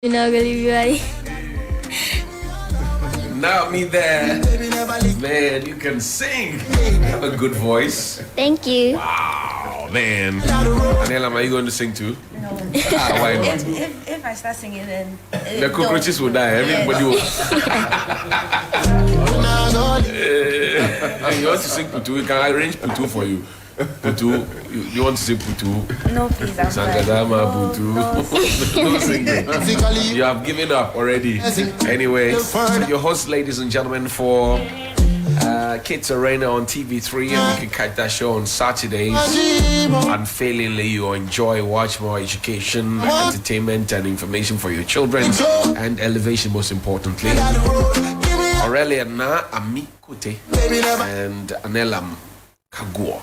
You're not gonna be ready. Now me there. Man, you can sing. You have a good voice. Thank you. Wow, man. Anela, are you going to sing too? No. Why not? If I start singing, then The cockroaches will die. Everybody will. You want to sing Putu? We can arrange Putu for you. Putu, you want to sing Putu? No, please. I'm Sangadama Putu. No singing. You have given up already. Anyway, your host, ladies and gentlemen, for Kids Arena on TV3, and you can catch that show on Saturdays. Unfailingly, you enjoy, watch more education, entertainment, and information for your children, and elevation, most importantly. Aurelia Na Ami Kute and Anelam Kagua.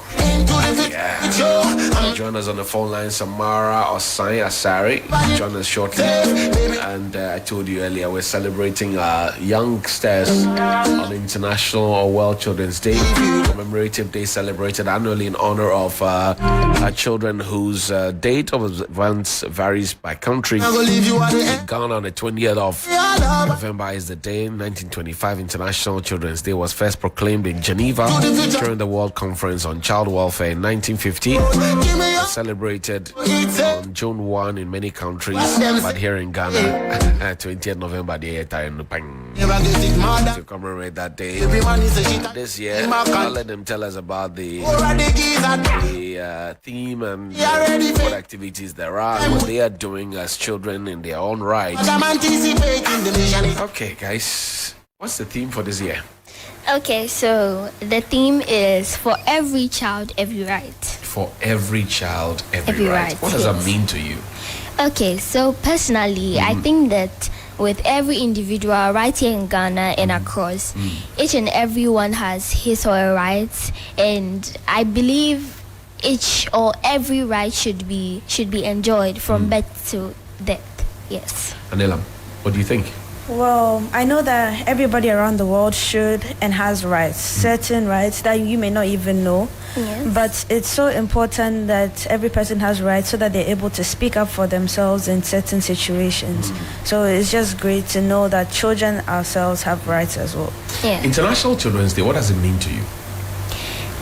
Yeah. Join us on the phone line, Samara Osai Asari. Join us shortly. And I told you earlier, we're celebrating youngsters on International or World Children's Day, commemorative day celebrated annually in honor of children whose date of events varies by country. In Ghana, on the 20th of November is the day. 1925 International Children's Day was first proclaimed in Geneva during the World Conference on Child Welfare in 1950. Celebrated on June 1 in many countries, but here in Ghana, 20th November, to commemorate that day. This year, I'll let them tell us about the theme and what activities there are, what they are doing as children in their own right. Okay, guys, what's the theme for this year? Okay, so the theme is for every child, every right. For every child, every right. What does that mean to you? Okay, so personally, I think that with every individual right here in Ghana and across, each and every one has his or her rights, and I believe each or every right should be enjoyed from birth to death. Yes. Anelam, what do you think? Well, I know that everybody around the world should and has rights, certain rights that you may not even know. Yes. But it's so important that every person has rights so that they're able to speak up for themselves in certain situations. So it's just great to know that children ourselves have rights as well. Yeah. International Children's Day, what does it mean to you?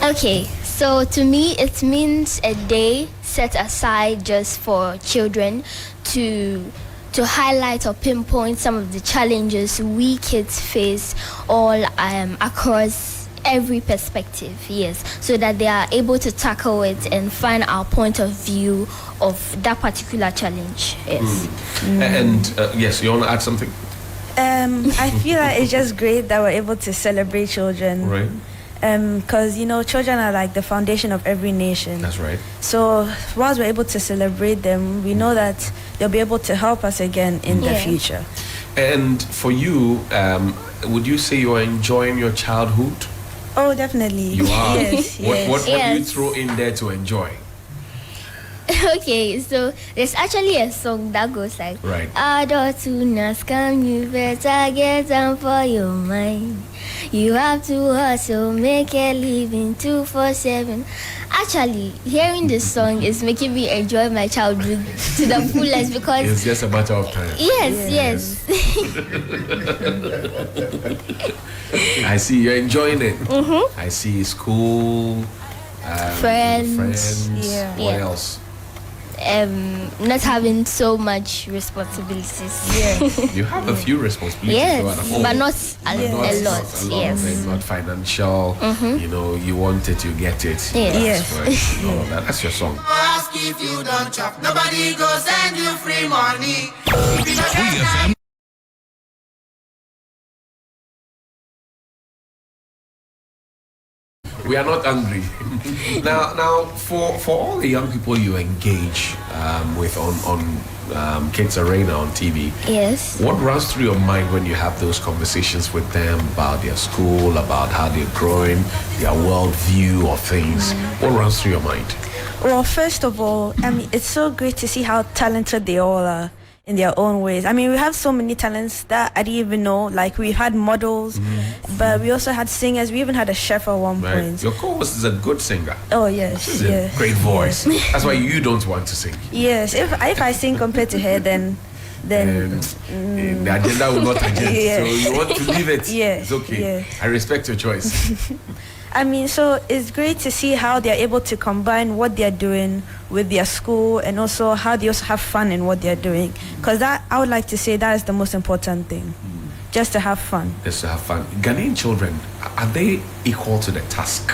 Okay, so to me, it means a day set aside just for children to highlight or pinpoint some of the challenges we kids face all across every perspective, yes, so that they are able to tackle it and find our point of view of that particular challenge. Yes. And yes, you want to add something? I feel like it's just great that we're able to celebrate children. Right. Because, children are like the foundation of every nation. That's right. So whilst we're able to celebrate them, we know that they'll be able to help us again in the future. And for you, would you say you are enjoying your childhood? Oh, definitely. You are? Yes, yes. What do you throw in there to enjoy? Okay, so there's actually a song that goes like, Right. Adotunas, come, you better get down for your mind. You have to hustle, make a living 247. Actually, hearing this song is making me enjoy my childhood to the fullest because It's just a matter of time. yes. I see you're enjoying it. I see school, Friends. Yeah. What else? Not having so much responsibilities. You have a few responsibilities. Yes, though, at home. but not a lot. Not a lot Yes. of it, not financial. You want it, you get it. Yes. That's right. All of that. That's your song. Ask if you don't chop, nobody go send you free money. If you don't We are not angry. now, for all the young people you engage with on Kids Arena on TV, Yes. what runs through your mind when you have those conversations with them about their school, about how they're growing, their worldview of things? What runs through your mind? Well, first of all, it's so great to see how talented they all are in their own ways. We have so many talents that I didn't even know. Like, we had models, but we also had singers. We even had a chef at one point. Your co-host is a good singer. Oh, yes, She's yes. a great voice. That's why you don't want to sing. Yes, if I sing compared to her, then then the agenda will not agenda. Yeah. So you want to leave it? Yeah, It's okay. yeah. I respect your choice. I mean, so it's great to see how they're able to combine what they're doing with their school and also how they also have fun in what they're doing. Because that, I would like to say that is the most important thing, just to have fun. Just to have fun. Ghanaian children, are they equal to the task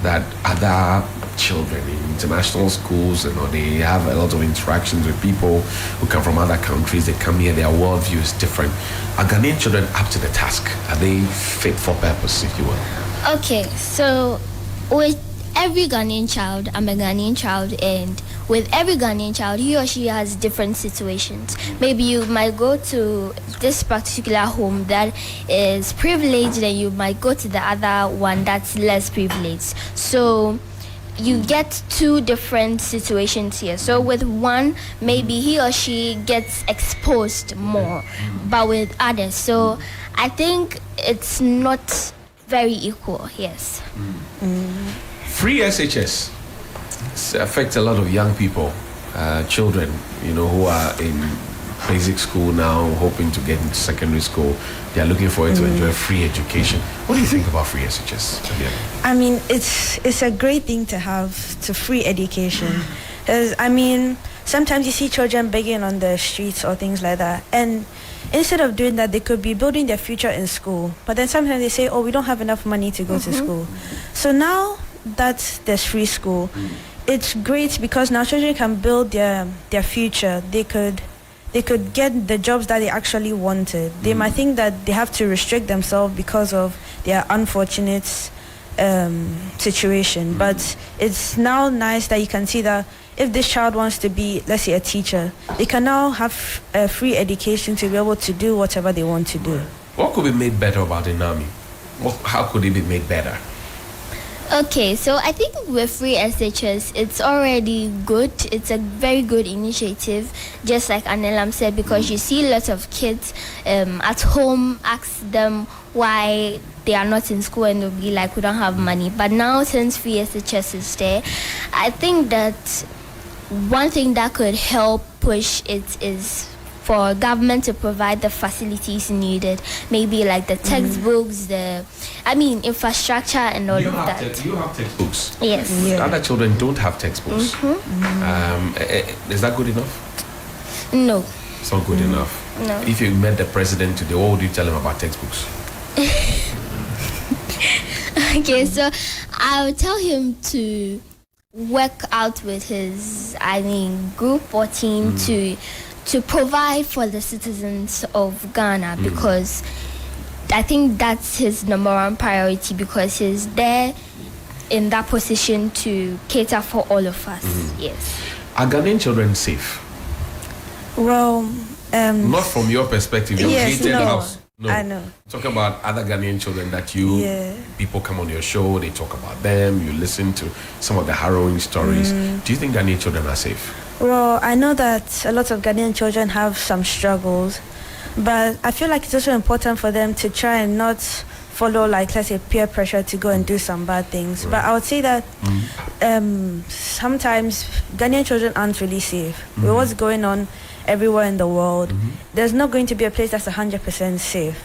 that other children in international schools, they have a lot of interactions with people who come from other countries? They come here, their worldview is different. Are Ghanaian children up to the task? Are they fit for purpose, if you will? Okay, so with every Ghanaian child, I'm a Ghanaian child, and with every Ghanaian child, he or she has different situations. Maybe you might go to this particular home that is privileged, and you might go to the other one that's less privileged. So you get two different situations here. So with one, maybe he or she gets exposed more, but with others. So I think it's not very equal, yes. Free SHS affects a lot of young people, children, who are in basic school now, hoping to get into secondary school. They are looking forward to enjoy free education. What do you think about free SHS? I mean, it's a great thing to have, to free education. 'Cause, I mean, sometimes you see children begging on the streets or things like that, and instead of doing that, they could be building their future in school. But then sometimes they say, oh, we don't have enough money to go to school. So now that there's free school, it's great because now children can build their future. They could get the jobs that they actually wanted. They might think that they have to restrict themselves because of their unfortunate situation. But it's now nice that you can see that if this child wants to be, let's say, a teacher, they can now have a free education to be able to do whatever they want to do. What could be made better about the NAMI? How could it be made better? Okay, so I think with free SHS, it's already good. It's a very good initiative, just like Anelam said, because you see lots of kids at home ask them why they are not in school, and they'll be like, we don't have money. But now, since free SHS is there, I think that one thing that could help push it is for government to provide the facilities needed, maybe like the textbooks, infrastructure and all of that. You have textbooks. Yes. Yeah. Other children don't have textbooks. Is that good enough? No. It's not good enough. No. If you met the president today, what would you tell him about textbooks? Okay, so I would tell him to work out with his, group or team to provide for the citizens of Ghana, because I think that's his number one priority, because he's there in that position to cater for all of us. Yes. Are Ghanaian children safe? Well, Not from your perspective. You Yes, created no. a house. No. I know. Talk about other Ghanaian children that people come on your show, they talk about them, you listen to some of the harrowing stories. Do you think Ghanaian children are safe? Well, I know that a lot of Ghanaian children have some struggles, but I feel like it's also important for them to try and not follow, like, let's say, peer pressure to go and do some bad things. But I would say that sometimes Ghanaian children aren't really safe. With what's going on everywhere in the world, there's not going to be a place that's 100% safe.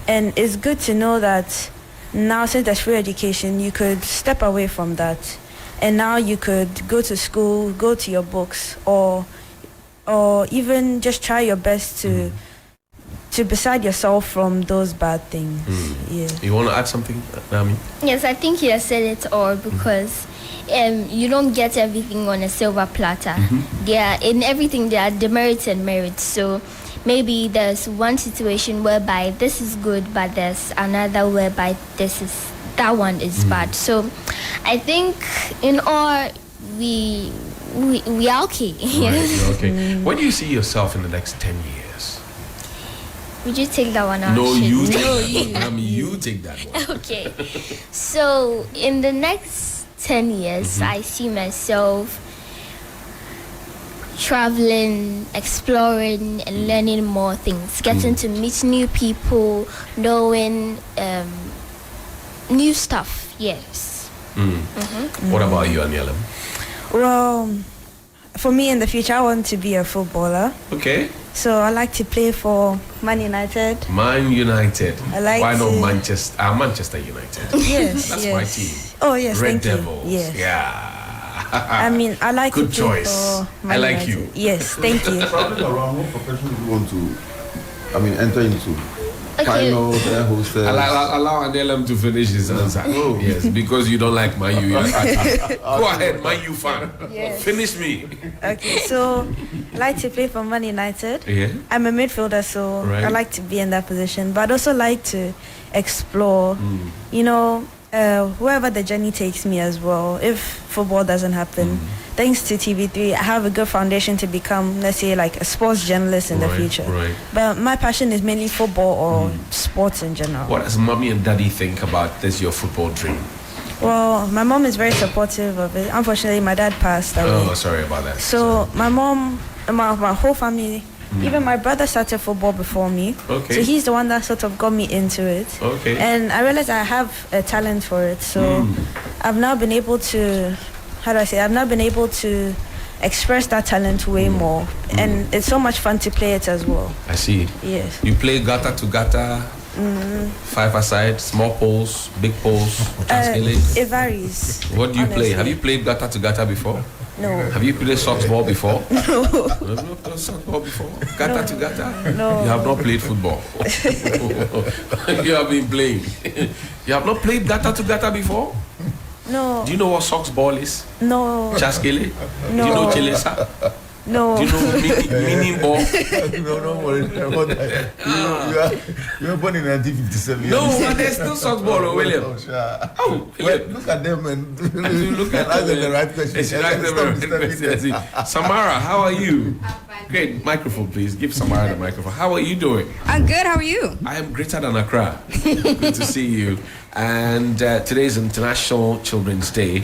And it's good to know that now, since there's free education, you could step away from that. And now you could go to school, go to your books, or even just try your best to beside yourself from those bad things. Yeah. You want to add something, Nami? Yes, I think you have said it all, because you don't get everything on a silver platter. In everything there are demerits and merits. So maybe there's one situation whereby this is good, but there's another whereby that one is bad. So I think in all we are okay. Right, you're okay. Where do you see yourself in the next 10 years? Would you take that one out? No, you take No, that you. one. I mean, you take that one. Okay. So in the next 10 years, I see myself traveling, exploring, and learning more things, getting to meet new people, knowing new stuff. Yes. What about you, Aniela? Well, for me in the future, I want to be a footballer. Okay. So I like to play for Man United. Man United. I like Why not to- Manchester United? Yes, That's yes. my team. Oh yes, Red thank Devils. you. Yes. Yeah. I mean, I like Good to play choice. for Man I like United. you. Yes, thank you. Traveling around, what profession do you want to, enter into? Okay. Pilot, air hostess. Allow Adelam to finish his answer. Oh. Yes, because you don't like Man U. Go ahead, Man U fan. Yes. Finish me. Okay, so I like to play for Man United. Yeah. I'm a midfielder, so Right. I like to be in that position. But I'd also like to explore, you know, wherever the journey takes me as well. If football doesn't happen, thanks to TV3, I have a good foundation to become, let's say, like a sports journalist in the Right, future. right. But my passion is mainly football or sports in general. What does mommy and daddy think about this, your football dream? Well, my mom is very supportive of it. Unfortunately, my dad passed away. Oh, sorry about that. So my mom, my whole family, even my brother started football before me. Okay. So he's the one that sort of got me into it. Okay. And I realized I have a talent for it. So I've now been able to, I've now been able to express that talent way more. And it's so much fun to play it as well. I see. Yes. You play gutter to gutter, 5-a-side, small poles, big poles, It varies. What do you play? honestly. Have you played gutter to gutter before? No. Have you played socks ball before? No. Have you not played socks ball before? Gutter to gutter? No. You have not played football. You have been playing. You have not played gutter to gutter before? No. Do you know what socks ball is? No. Chaskele? Do No. you know Chilesa? No. Do you know mini ball? No, don't worry about that. You were born in 1957. No, but there's still socks ball, oh, William. Oh, sure. Oh, Well, look at them and Look at ask them them. the right questions. She asked them the right Stop questions. disturbing them. Samara, how are you? Great. Microphone, please. Give Samara the microphone. How are you doing? I'm good. How are you? I am greater than Accra. Good to see you. And today is International Children's Day.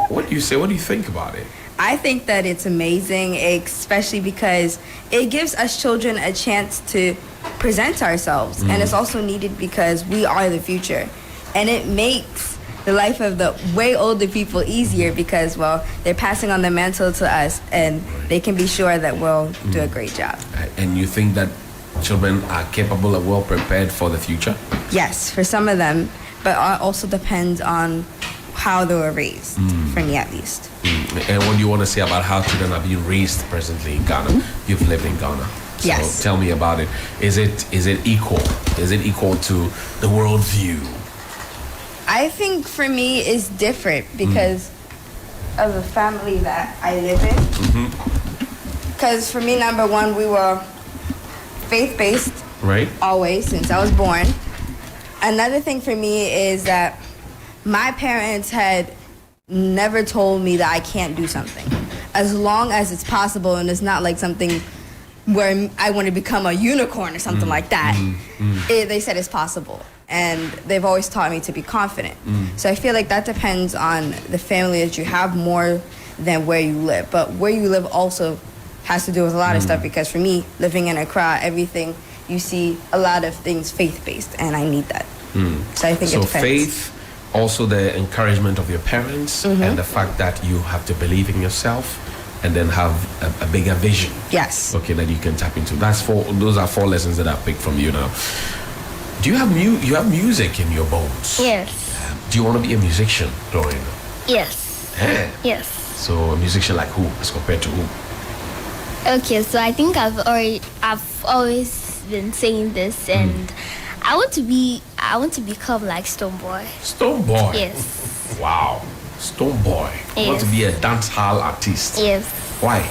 What do you say? What do you think about it? I think that it's amazing, especially because it gives us children a chance to present ourselves. And it's also needed because we are the future. And it makes the life of the way older people easier because, well, they're passing on the mantle to us and they can be sure that we'll do a great job. And you think that children are capable and well prepared for the future? Yes, for some of them, but it also depends on how they were raised, for me at least. And what do you want to say about how children are being raised presently in Ghana? You've lived in Ghana. So Yes. tell me about it. Is it equal? Is it equal to the world view? I think for me it's different because of the family that I live in. Because for me, number one, we were faith-based Right? always since I was born. Another thing for me is that my parents had never told me that I can't do something. As long as it's possible and it's not like something where I want to become a unicorn or something like that. They said it's possible. And they've always taught me to be confident. So I feel like that depends on the family that you have more than where you live. But where you live also has to do with a lot of stuff because for me, living in Accra, everything you see a lot of things faith-based and I need that. So I think So it depends. faith, also the encouragement of your parents, and the fact that you have to believe in yourself, and then have a bigger vision. Yes. Okay, that you can tap into. Those are 4 lessons that I picked from you now. Do you have you have music in your bones? Yes. Do you want to be a musician growing up? Yes. Eh. Yes. So a musician like who as compared to who? Okay, so I think I've always been saying this, and I want to become like Stonebwoy. Stone Boy. Yes. Wow. Stone Boy. You want to be a dance hall artist. Yes. Why?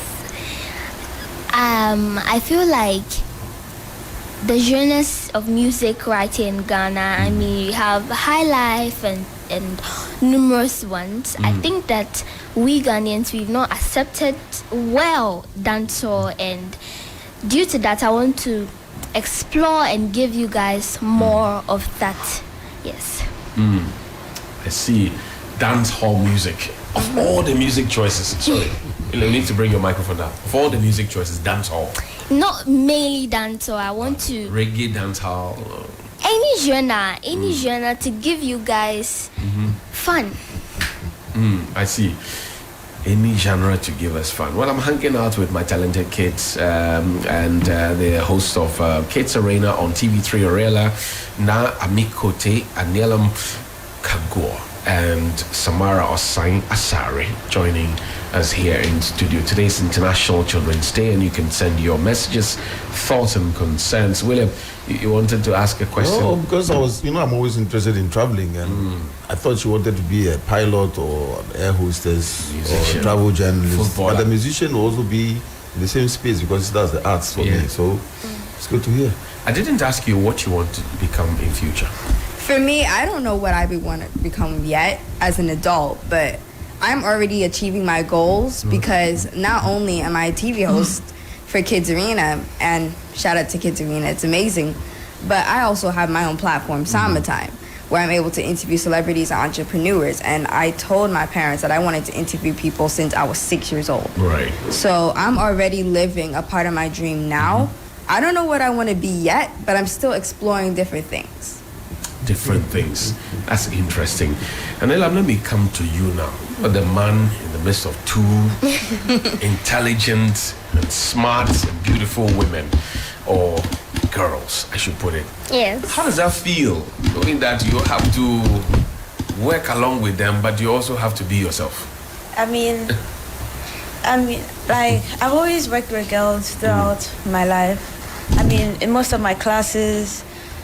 I feel like the genres of music right here in Ghana, I mean, you have High Life and numerous ones. I think that we Ghanaians, we've not accepted well dancehall, and due to that, I want to explore and give you guys more of that. Yes. I see dance hall music. Of all the music choices, sorry, you need to bring your microphone down. Of all the music choices, dance hall, Not mainly dancehall. I want to reggae dance hall. any genre to give you guys fun. I see. any genre to give us fun. Well, I'm hanging out with my talented kids and the host of Kids Arena on TV3 Orela, Na Amikote Anielam Kagor and Samara Osai Asari joining us here in studio. Today's International Children's Day, and you can send your messages, thoughts, and concerns. William, you wanted to ask a question? Oh, because I was, I'm always interested in traveling, and I thought she wanted to be a pilot or an air hostess Musician. or a travel journalist. Footballer. But the musician will also be in the same space because that's the arts for me. So it's good to hear. I didn't ask you what you want to become in future. For me, I don't know what I would want to become yet as an adult, but I'm already achieving my goals because not only am I a TV host for Kids Arena, and shout out to Kids Arena, it's amazing, but I also have my own platform, Samba Time, where I'm able to interview celebrities and entrepreneurs. And I told my parents that I wanted to interview people since I was 6 years old. Right. So I'm already living a part of my dream now. I don't know what I want to be yet, but I'm still exploring different things. Different things. That's interesting. And then let me come to you now. The man in the midst of two intelligent and smart and beautiful women, or girls, I should put it. Yes. How does that feel, knowing that you have to work along with them, but you also have to be yourself? I mean, like, I've always worked with girls throughout my life. I mean, in most of my classes,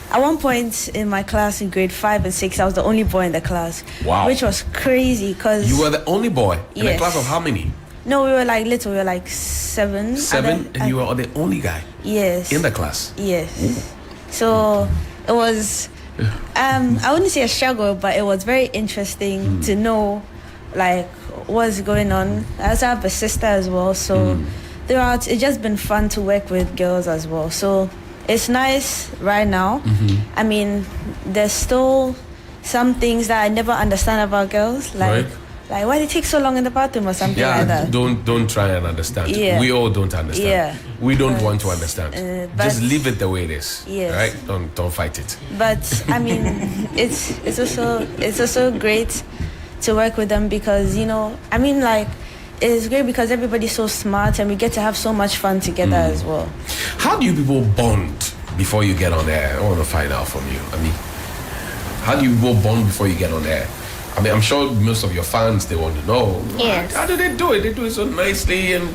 at one point in my class in grade 5 and 6, I was the only boy in the class. Wow. Which was crazy because... You were the only boy in a Yes. class of how many? No, we were like little. We were like 7. Seven, and you were the only guy Yes. in the class. Yes. So it was, I wouldn't say a struggle, but it was very interesting to know, like, what's going on. I also have a sister as well, so throughout, it's just been fun to work with girls as well. So it's nice right now. I mean, there's still some things that I never understand about girls, like. Right. Like, why they take so long in the bathroom or something like that. don't try and understand. Yeah. We all don't understand. Yeah. We don't But, want to understand. Just but- leave it the way it is. Yes. Right? Don't fight it. But I mean, it's also great to work with them because I mean, like, it's great because everybody's so smart and we get to have so much fun together as well. How do you people bond before you get on air? I want to find out from you. I mean, how do you people bond before you get on air? I mean, I'm sure most of your fans, they want to know. Yes. How do they do it? They do it so nicely and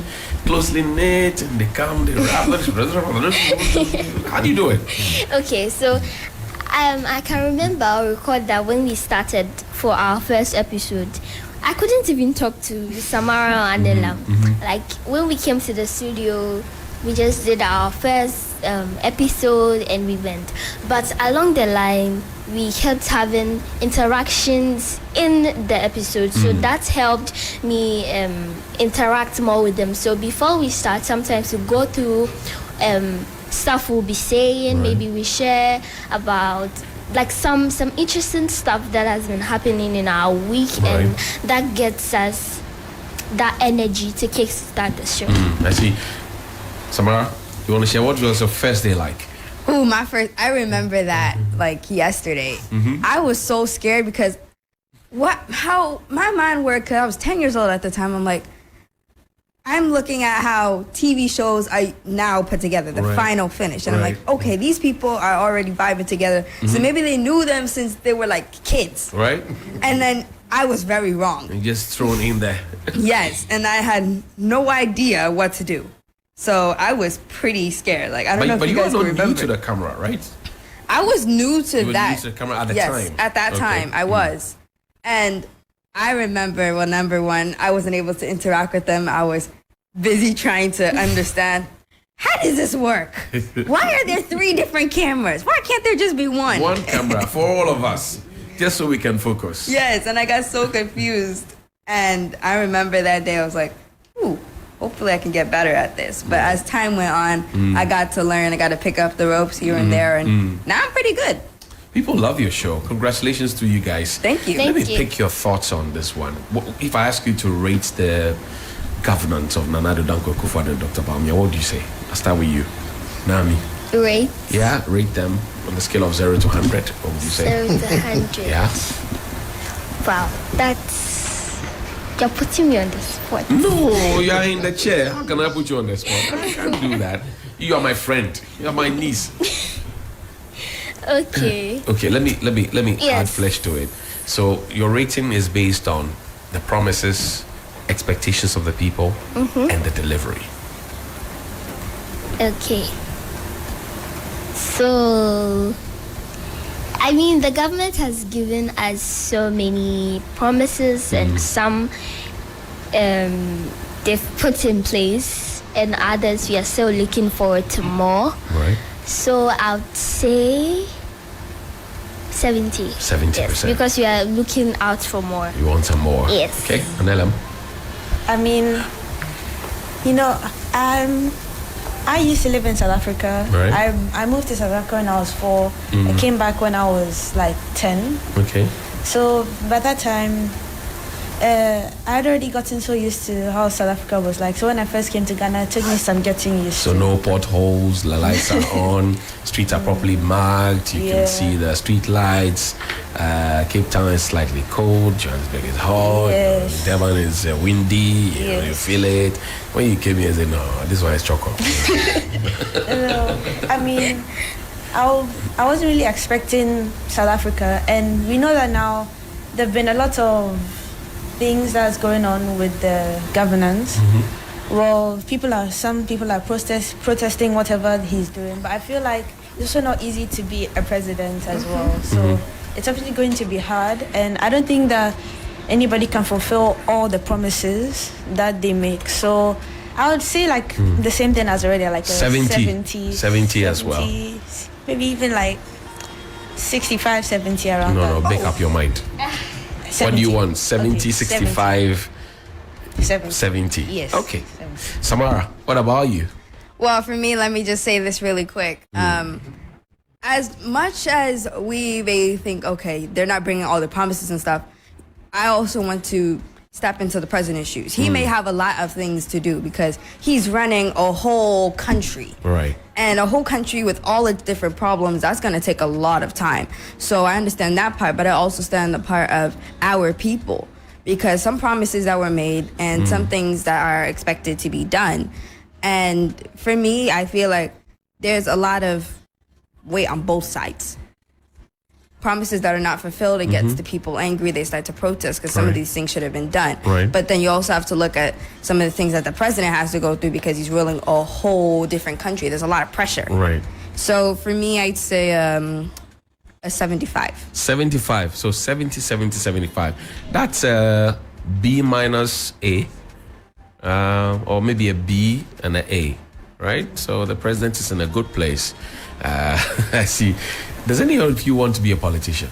closely knit, and they come, they rap. How do you do it? Okay, so I can remember or record that when we started for our first episode, I couldn't even talk to Samara and Ella. Like, when we came to the studio, we just did our first episode and we went. But along the line, we kept having interactions in the episode, so that helped me interact more with them. So before we start, sometimes we go through stuff we'll be saying. Maybe we share about like some interesting stuff that has been happening in our week, and that gets us that energy to kickstart the show. I see. Samara, you want to share what was your first day like? Ooh, I remember that like yesterday. I was so scared because how my mind worked, because I was 10 years old at the time. I'm like, I'm looking at how TV shows are now put together, the final finish. And I'm like, okay, these people are already vibing together. So maybe they knew them since they were like kids. Right? And then I was very wrong. And just thrown in there. Yes, and I had no idea what to do. So I was pretty scared. Like, I don't know if But you you were guys not remember. new to the camera, right? I was new to You were that. new to the camera at the yes, time. at that Okay. time I was. And I remember, well, number one, I wasn't able to interact with them. I was busy trying to understand, how does this work? Why are there 3 different cameras? Why can't there just be one? One camera for all of us, just so we can focus. Yes, and I got so confused. And I remember that day I was like, ooh, hopefully I can get better at this. But as time went on, I got to learn. I got to pick up the ropes here and there. And now I'm pretty good. People love your show. Congratulations to you guys. Thank you. Let me Thank you. pick your thoughts on this one. If I ask you to rate the governance of Nana Addo Dankwa Akufo-Addo and Dr. Bawumia, what do you say? I'll start with you. Nami. Right? Yeah, rate them on the scale of 0 to 100. What would you say? 0 to 100. Yeah. Wow, that's You're putting me on the spot. No, you are in the chair. How can I put you on the spot? I can't do that. You are my friend. You are my niece. Okay. Okay, let me add Yes. flesh to it. So your rating is based on the promises, expectations of the people, and the delivery. Okay. So, I mean, the government has given us so many promises, and some they've put in place, and others we are still looking forward to more. Right. So, I would say 70. 70%. Yes, because we are looking out for more. You want some more? Yes. Okay, Anelam. I mean, you know, I used to live in South Africa. Right. I moved to South Africa when I was 4. I came back when I was like 10. Okay. So by that time, I had already gotten so used to how South Africa was like. So when I first came to Ghana, it took me some getting used So to. no potholes, the lights are on, streets are properly marked, you can Yeah. see the street lights. Cape Town is slightly cold, Johannesburg is hot, Yes. Durban is windy, you know, you Yes. feel it. When you came here, you said, no, this one is chocolate. I mean, I wasn't really expecting South Africa, and we know that now there have been a lot of things that's going on with the governance. Well, some people are protesting whatever he's doing, but I feel like it's also not easy to be a president as well. So it's obviously going to be hard, and I don't think that anybody can fulfill all the promises that they make. So I would say like the same thing as already, like a 70. 70 as well. Maybe even like 65, 70 around No, that. make up your mind. What do you want? 70, Okay, 65, 70. 70? Yes. Okay. 70. Samara, what about you? Well, for me, let me just say this really quick. As much as we may think, okay, they're not bringing all the promises and stuff, I also want to step into the president's shoes. He may have a lot of things to do because he's running a whole country. Right. And a whole country with all its different problems, that's going to take a lot of time. So I understand that part, but I also stand the part of our people, because some promises that were made and some things that are expected to be done. And for me, I feel like there's a lot of weight on both sides. Promises that are not fulfilled, it gets the people angry. They start to protest because some of Right. these things should have been done. Right. But then you also have to look at some of the things that the president has to go through because he's ruling a whole different country. There's a lot of pressure. Right. So for me, I'd say a 75. 75. So 70, 70, 75. That's a B minus A, or maybe a B and an A, right? So the president is in a good place. I see. Does any of you want to be a politician?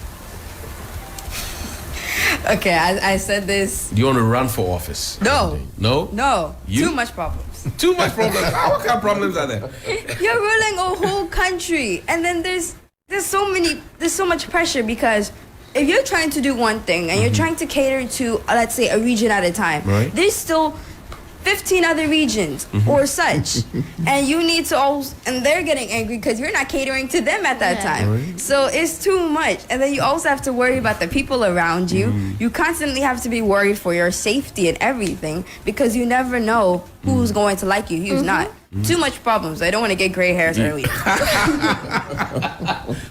Okay, I said this. Do you want to run for office? No. No? No, You? too much problems. Too much problems. What kind of problems are there? You're ruling a whole country, and then there's so much pressure because if you're trying to do one thing and you're trying to cater to, let's say, a region at a time, Right. there's still 15 other regions or such, and you need to also, and they're getting angry because you're not catering to them at that time. Right. So it's too much, and then you also have to worry about the people around you. You constantly have to be worried for your safety and everything because you never know who's going to like you, who's not. Too much problems. I don't want to get gray hairs early.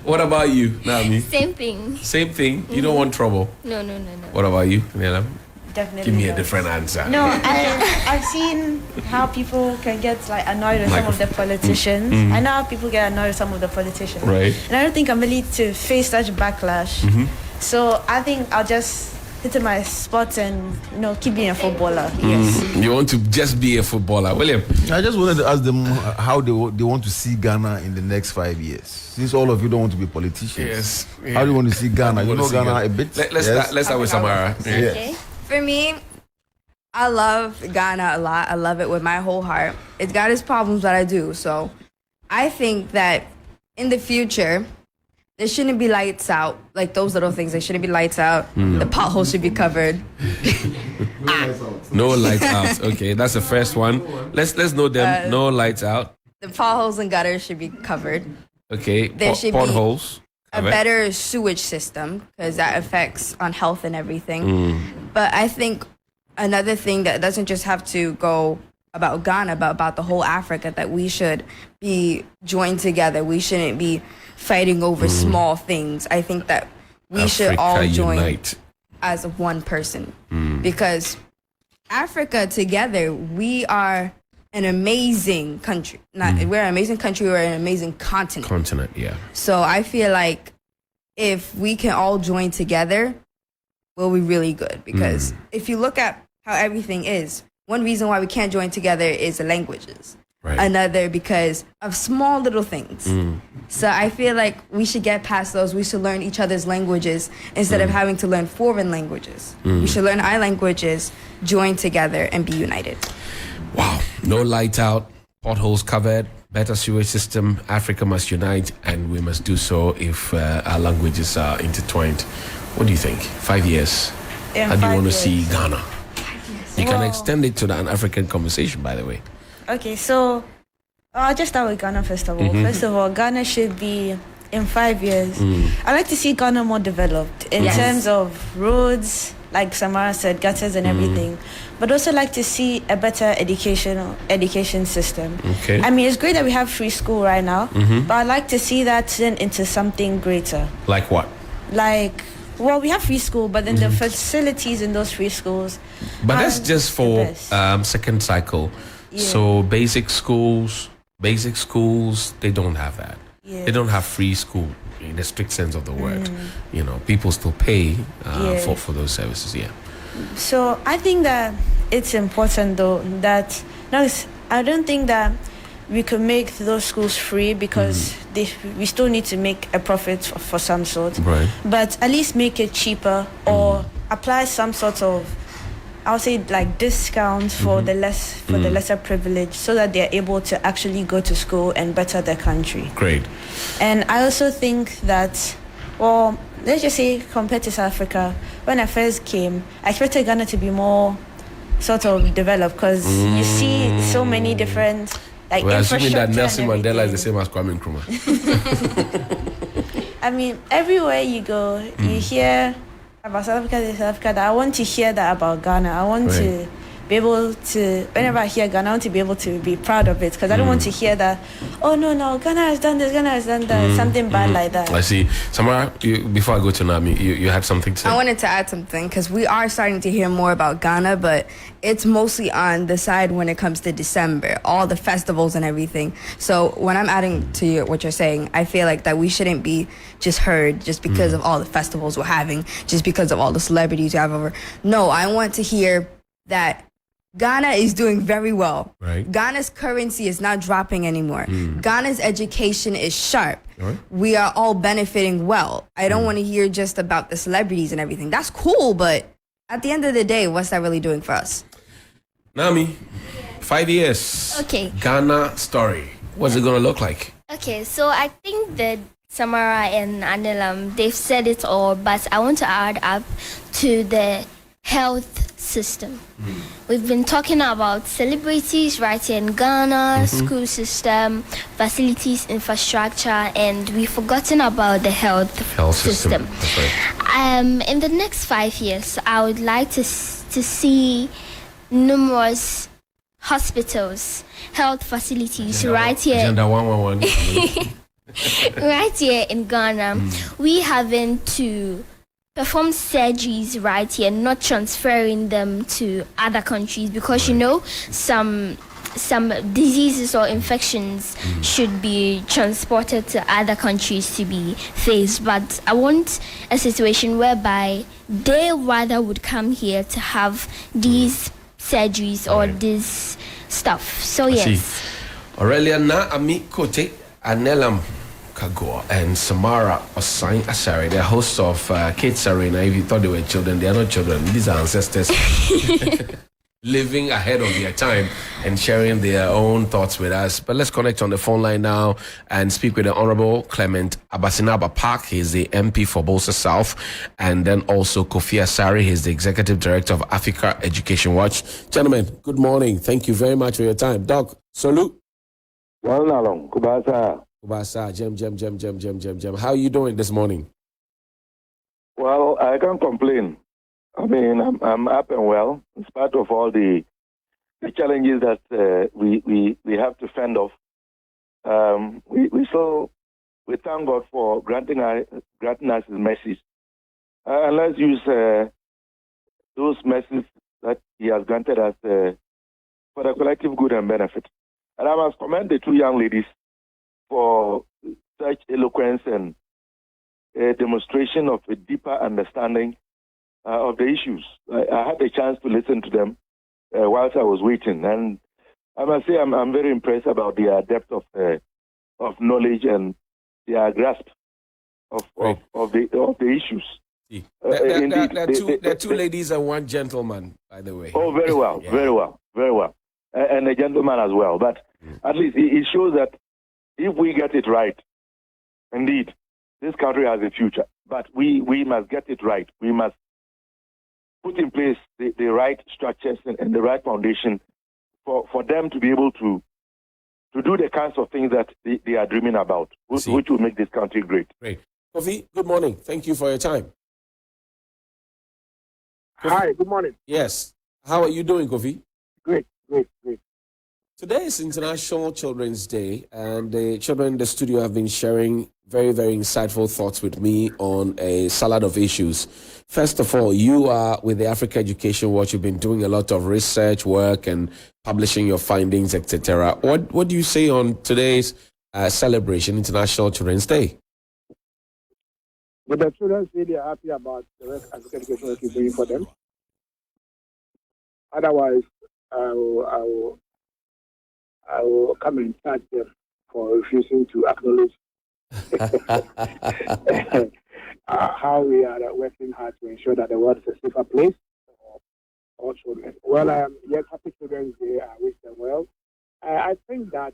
What about you, Naomi? Same thing. Same thing. You don't want trouble. No. What about you, Nela? Definitely. Give me a not. different answer. No, I've seen how people can get like annoyed with some of the politicians. I know how people get annoyed with some of the politicians. Right. And I don't think I'm ready to face such backlash. So I think I'll just hit in my spots and keep being a footballer. Yes. You want to just be a footballer, William? I just wanted to ask them how they want to see Ghana in the next 5 years. Since all of you don't want to be politicians. Yes. How do you want to see Ghana? You Want know to see Ghana Ghana. a bit? Let's start with Samara. Yeah. Okay. For me, I love Ghana a lot. I love it with my whole heart. It's got its problems, but I do. So I think that in the future, there shouldn't be lights out. Like those little things, there shouldn't be lights out. The potholes should be covered. No lights out. Okay, that's the first one. Let's know them. No lights out. The potholes and gutters should be covered. Okay. There should be potholes. A better sewage system because that affects on health and everything. But I think another thing that doesn't just have to go about Ghana, but about the whole Africa, that we should be joined together. We shouldn't be fighting over small things. I think that we should all join unite. as one person, because Africa together, we are an amazing country. We're an amazing country. We're an amazing continent. Continent, yeah. So I feel like if we can all join together, we'll be really good. Because if you look at how everything is, one reason why we can't join together is the languages. Right. Another because of small little things. So I feel like we should get past those. We should learn each other's languages instead of having to learn foreign languages. We should learn our languages, join together, and be united. Wow. No light out, potholes covered, better sewage system. Africa must unite, and we must do so if our languages are intertwined. What do you think? 5 years? How do you want to see Ghana? You can extend it to an African conversation, by the way. Okay, so I'll just start with Ghana first of all. First of all, Ghana should be, in 5 years, I'd like to see Ghana more developed in terms of roads, like Samara said, gutters and everything. But also like to see a better education system. Okay. I mean, it's great that we have free school right now, but I'd like to see that turn into something greater. Like what? Like, well, we have free school, but then the facilities in those free schools. But that's just for the best. second cycle. Yeah. So basic schools, they don't have that. Yeah. They don't have free school in the strict sense of the word. You know, people still pay for those services. Yeah. So I think that it's important though that I don't think that we could make those schools free because we still need to make a profit for some sort. Right. But at least make it cheaper or apply some sort of, I would say, like discounts for the lesser privileged, so that they're able to actually go to school and better their country. Great. And I also think that, well, let's just say compared to South Africa, when I first came, I expected Ghana to be more sort of developed because you see so many different like We're assuming that infrastructure Nelson and Mandela is the everything. same as Kwame Nkrumah. I mean, everywhere you go, you hear about South Africa, that I want to hear that about Ghana. I want to be able to, whenever I hear Ghana, I want to be able to be proud of it because I don't want to hear that, oh no, Ghana has done this, Ghana has done that, something bad like that. I see. Samara, before I go to Nami, you had something to say? I wanted to add something because we are starting to hear more about Ghana, but it's mostly on the side when it comes to December, all the festivals and everything. So when I'm adding to what you're saying, I feel like that we shouldn't be just heard just because of all the festivals we're having, just because of all the celebrities we have over. No, I want to hear that Ghana is doing very well. Right. Ghana's currency is not dropping anymore. Ghana's education is sharp. Right. We are all benefiting well. I don't want to hear just about the celebrities and everything. That's cool, but at the end of the day, what's that really doing for us? Nami, 5 years. Okay. Ghana story. What's it going to look like? Okay, so I think that Samara and Anelam, they've said it all, but I want to add up to the health system. We've been talking about celebrities right here in Ghana, school system, facilities, infrastructure, and we've forgotten about the health system. That's right. In the next 5 years, I would like to see numerous hospitals, health facilities right here. Agenda 111. Right here in Ghana, we having to perform surgeries right here, not transferring them to other countries because you know some diseases or infections should be transported to other countries to be faced. But I want a situation whereby they rather would come here to have these surgeries or this stuff. So yes. Aurelia Na Ami Kote Anelam Kagoa and Samara Osai Asari, they're hosts of Kids Arena. If you thought they were children, they are not children. These are ancestors living ahead of their time and sharing their own thoughts with us. But let's connect on the phone line now and speak with the Honorable Clement Abasinaba Park. He's the MP for Bolsa South. And then also Kofi Asari. He's the Executive Director of Africa Education Watch. Gentlemen, good morning. Thank you very much for your time. Doc, salute. Well, Nalong, Kubasa. Kubasa, Jem. How are you doing this morning? Well, I can't complain. I mean, I'm up and well, in spite of all the challenges that we have to fend off. We thank God for granting us His mercies. And let's use those mercies that He has granted us for the collective good and benefit. And I must commend the two young ladies for such eloquence and a demonstration of a deeper understanding of the issues. I had the chance to listen to them whilst I was waiting, and I must say I'm very impressed about their depth of knowledge and their grasp of the issues. There are two ladies and one gentleman, by the way. Oh, very well, yeah. very well, and a gentleman as well. But at least it shows that if we get it right, indeed, this country has a future. But we must get it right. We must put in place the right structures and the right foundation for them to be able to do the kinds of things that they are dreaming about, which will make this country great. Great. Kofi, good morning. Thank you for your time. Kofi. Hi, good morning. Yes. How are you doing, Kofi? Great. Today is International Children's Day, and the children in the studio have been sharing very, very insightful thoughts with me on a salad of issues. First of all, you are with the Africa Education Watch. You've been doing a lot of research work and publishing your findings, etc. What do you say on today's celebration, International Children's Day? With the Children's Day, they are happy about the rest Africa Education Watch is doing for them. Otherwise, I will come and charge them for refusing to acknowledge how we are working hard to ensure that the world is a safer place for all children. Well, yes, happy Children's Day. I wish them well. I think that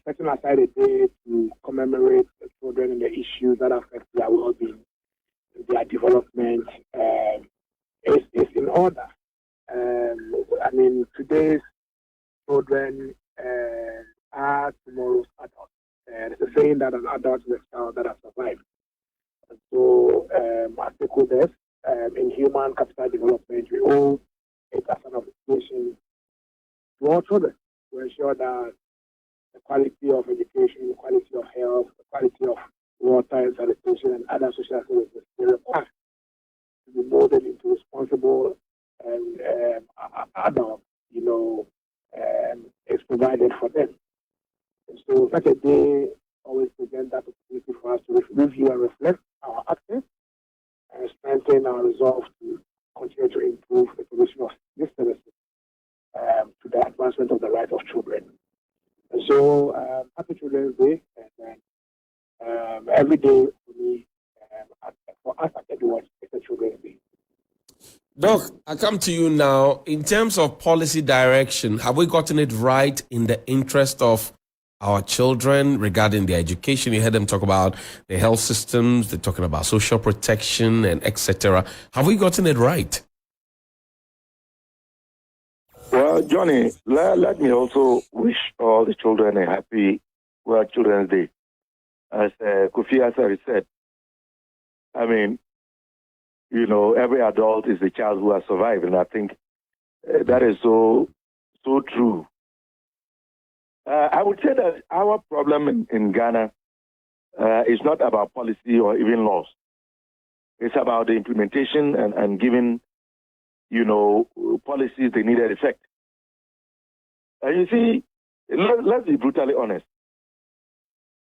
setting aside a day to commemorate the children and the issues that affect their well-being, their development, is in order. I mean, today's children are tomorrow's adults. It's a saying that an adult is a child that has survived. And so, as stakeholders in human capital development, we owe it as an obligation to all children to ensure that the quality of education, the quality of health, the quality of water and sanitation and other social services they require to be molded into responsible and adults, is provided for them. And so such a day always presents that opportunity for us to review and reflect our actions and strengthen our resolve to continue to improve the provision of these services to the advancement of the rights of children. And so happy Children's Day, and every day for me, for us at EduWatch, it's a Children's Day. Doc, I come to you now. In terms of policy direction, have we gotten it right in the interest of our children regarding their education? You heard them talk about the health systems, they're talking about social protection and etc. Have we gotten it right? Well, Johnny, let me also wish all the children a happy World Children's Day. As Kofi Asare said, I mean, every adult is a child who has survived, and I think that is so true. I would say that our problem in Ghana is not about policy or even laws. It's about the implementation and giving, policies the needed effect. And you see, let's be brutally honest.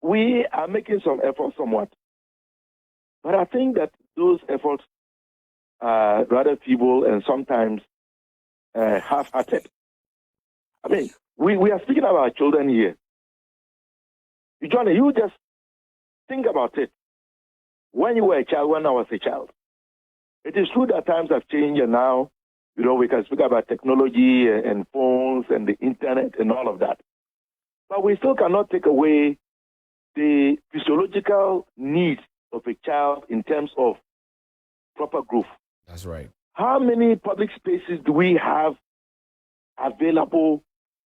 We are making some efforts somewhat, but I think that those efforts are rather feeble and sometimes half-hearted. I mean, we are speaking about children here. Johnny, you just think about it. When you were a child, when I was a child, it is true that times have changed, and now, we can speak about technology and phones and the internet and all of that. But we still cannot take away the physiological needs of a child in terms of proper growth. That's right. How many public spaces do we have available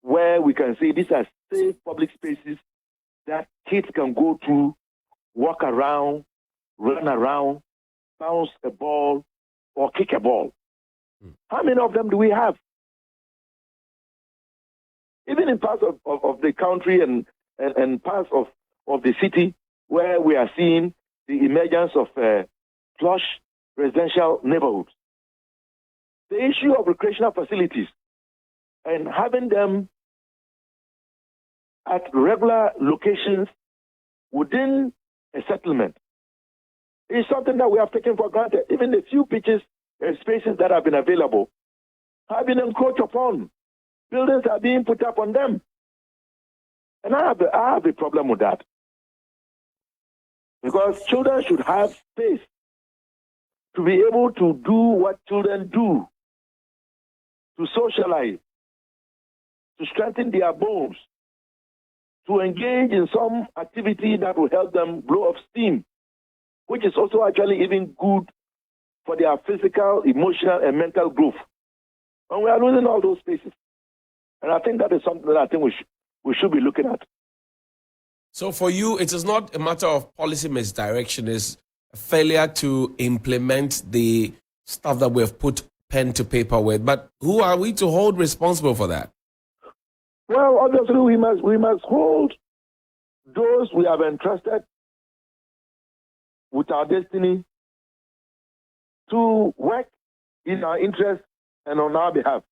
where we can say these are safe public spaces that kids can go to, walk around, run around, bounce a ball, or kick a ball. How many of them do we have? Even in parts of the country and parts of the city where we are seeing the emergence of plush residential neighborhoods. The issue of recreational facilities and having them at regular locations within a settlement is something that we have taken for granted. Even the few pitches and spaces that have been available have been encroached upon. Buildings are being put up on them. And I have a problem with that. Because children should have space to be able to do what children do, to socialize, to strengthen their bones, to engage in some activity that will help them blow off steam, which is also actually even good for their physical, emotional, and mental growth. And we are losing all those spaces. And I think that is something that I think we should be looking at. So for you, it is not a matter of policy misdirection, it's a failure to implement the stuff that we have put pen to paper with. But who are we to hold responsible for that? Well, obviously, we must hold those we have entrusted with our destiny to work in our interest and on our behalf.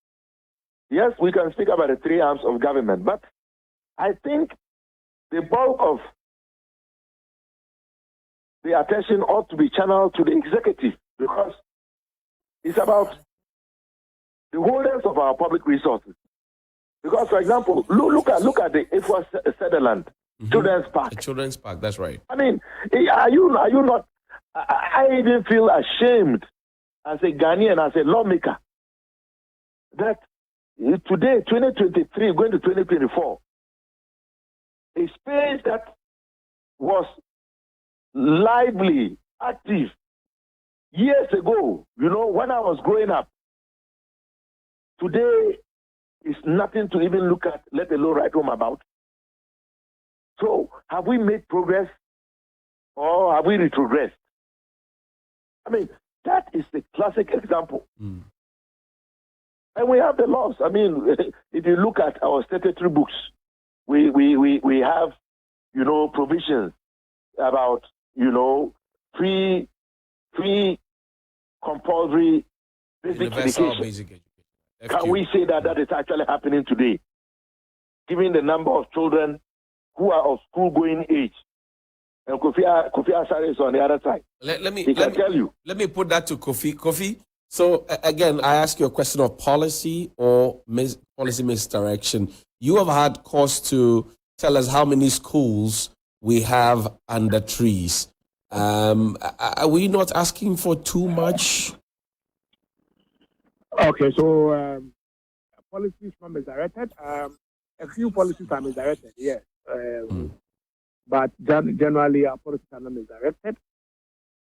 Yes, we can speak about the three arms of government, but I think the bulk of the attention ought to be channeled to the executive, because it's about the holders of our public resources. Because, for example, look at the Efua Sutherland Children's Park. The Children's Park, that's right. I mean, are you not? I even feel ashamed as a Ghanaian, as a lawmaker, that today, 2023, going to 2024, a space that was lively, active years ago, when I was growing up, today is nothing to even look at, let alone write home about. So, have we made progress or have we retrogressed? I mean, that is the classic example. And we have the laws. I mean, if you look at our statutory books, we have, provisions about, free compulsory basic education. Can we say that is actually happening today? Given the number of children who are of school-going age, and Kofi Asare is on the other side. Let me tell you. Let me put that to Kofi. Kofi. So again, I ask you a question of policy or policy misdirection. You have had cause to tell us how many schools we have under trees. Are we not asking for too much? Okay, so policies not misdirected. A few policies are misdirected, yes. But generally, our policies are not misdirected.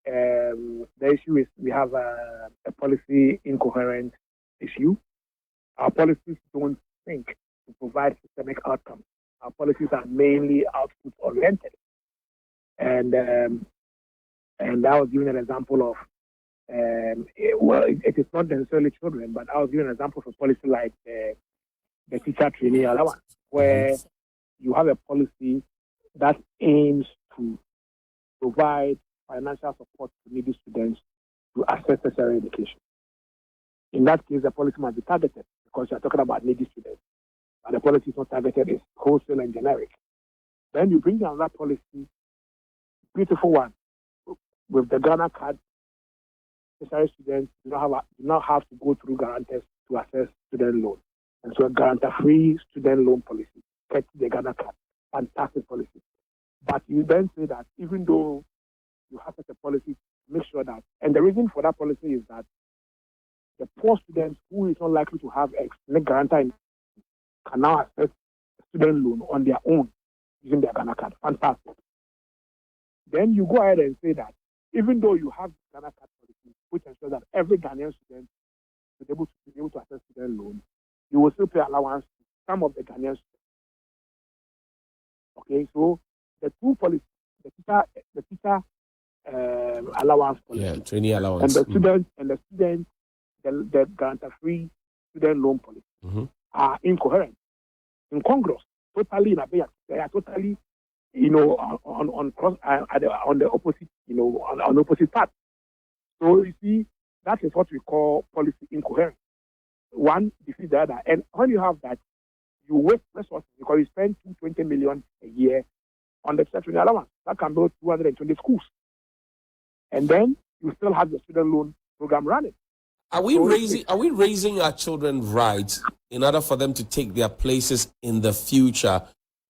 The issue is we have a policy incoherent issue. Our policies don't think to provide systemic outcomes. Our policies are mainly output oriented. And I was giving an example of, it is not necessarily children, but I was giving an example of a policy like the teacher training allowance, where you have a policy that aims to provide financial support to needy students to access tertiary education. In that case, the policy must be targeted because you're talking about needy students. But the policy is not targeted, it's wholesale and generic. Then you bring down that policy, beautiful one, with the Ghana card. Tertiary students do not have to go through guarantors to access student loan. And so a guarantor-free student loan policy, get the Ghana card, fantastic policy. But you then say that even though you have such a policy, make sure that, and the reason for that policy is that the poor students who is not likely to have a guarantor can now access student loan on their own using their Ghana card. Fantastic. Then you go ahead and say that even though you have Ghana card policy, which ensures that every Ghanaian student is able to access student loan, you will still pay allowance to some of the Ghanaian students. Okay, so the two policies, the teacher allowance policy. Yeah, trainee And allowance. the students, the guarantee-free student loan policy are incoherent, incongruous, totally in abeyance. They are totally, on the opposite, on opposite path. So you see, that is what we call policy incoherence. One defeats the other, and when you have that, you waste resources because you spend 220 million a year on the statutory allowance. That can build 220 schools, and then you still have the student loan program running. Are we raising our children right in order for them to take their places in the future?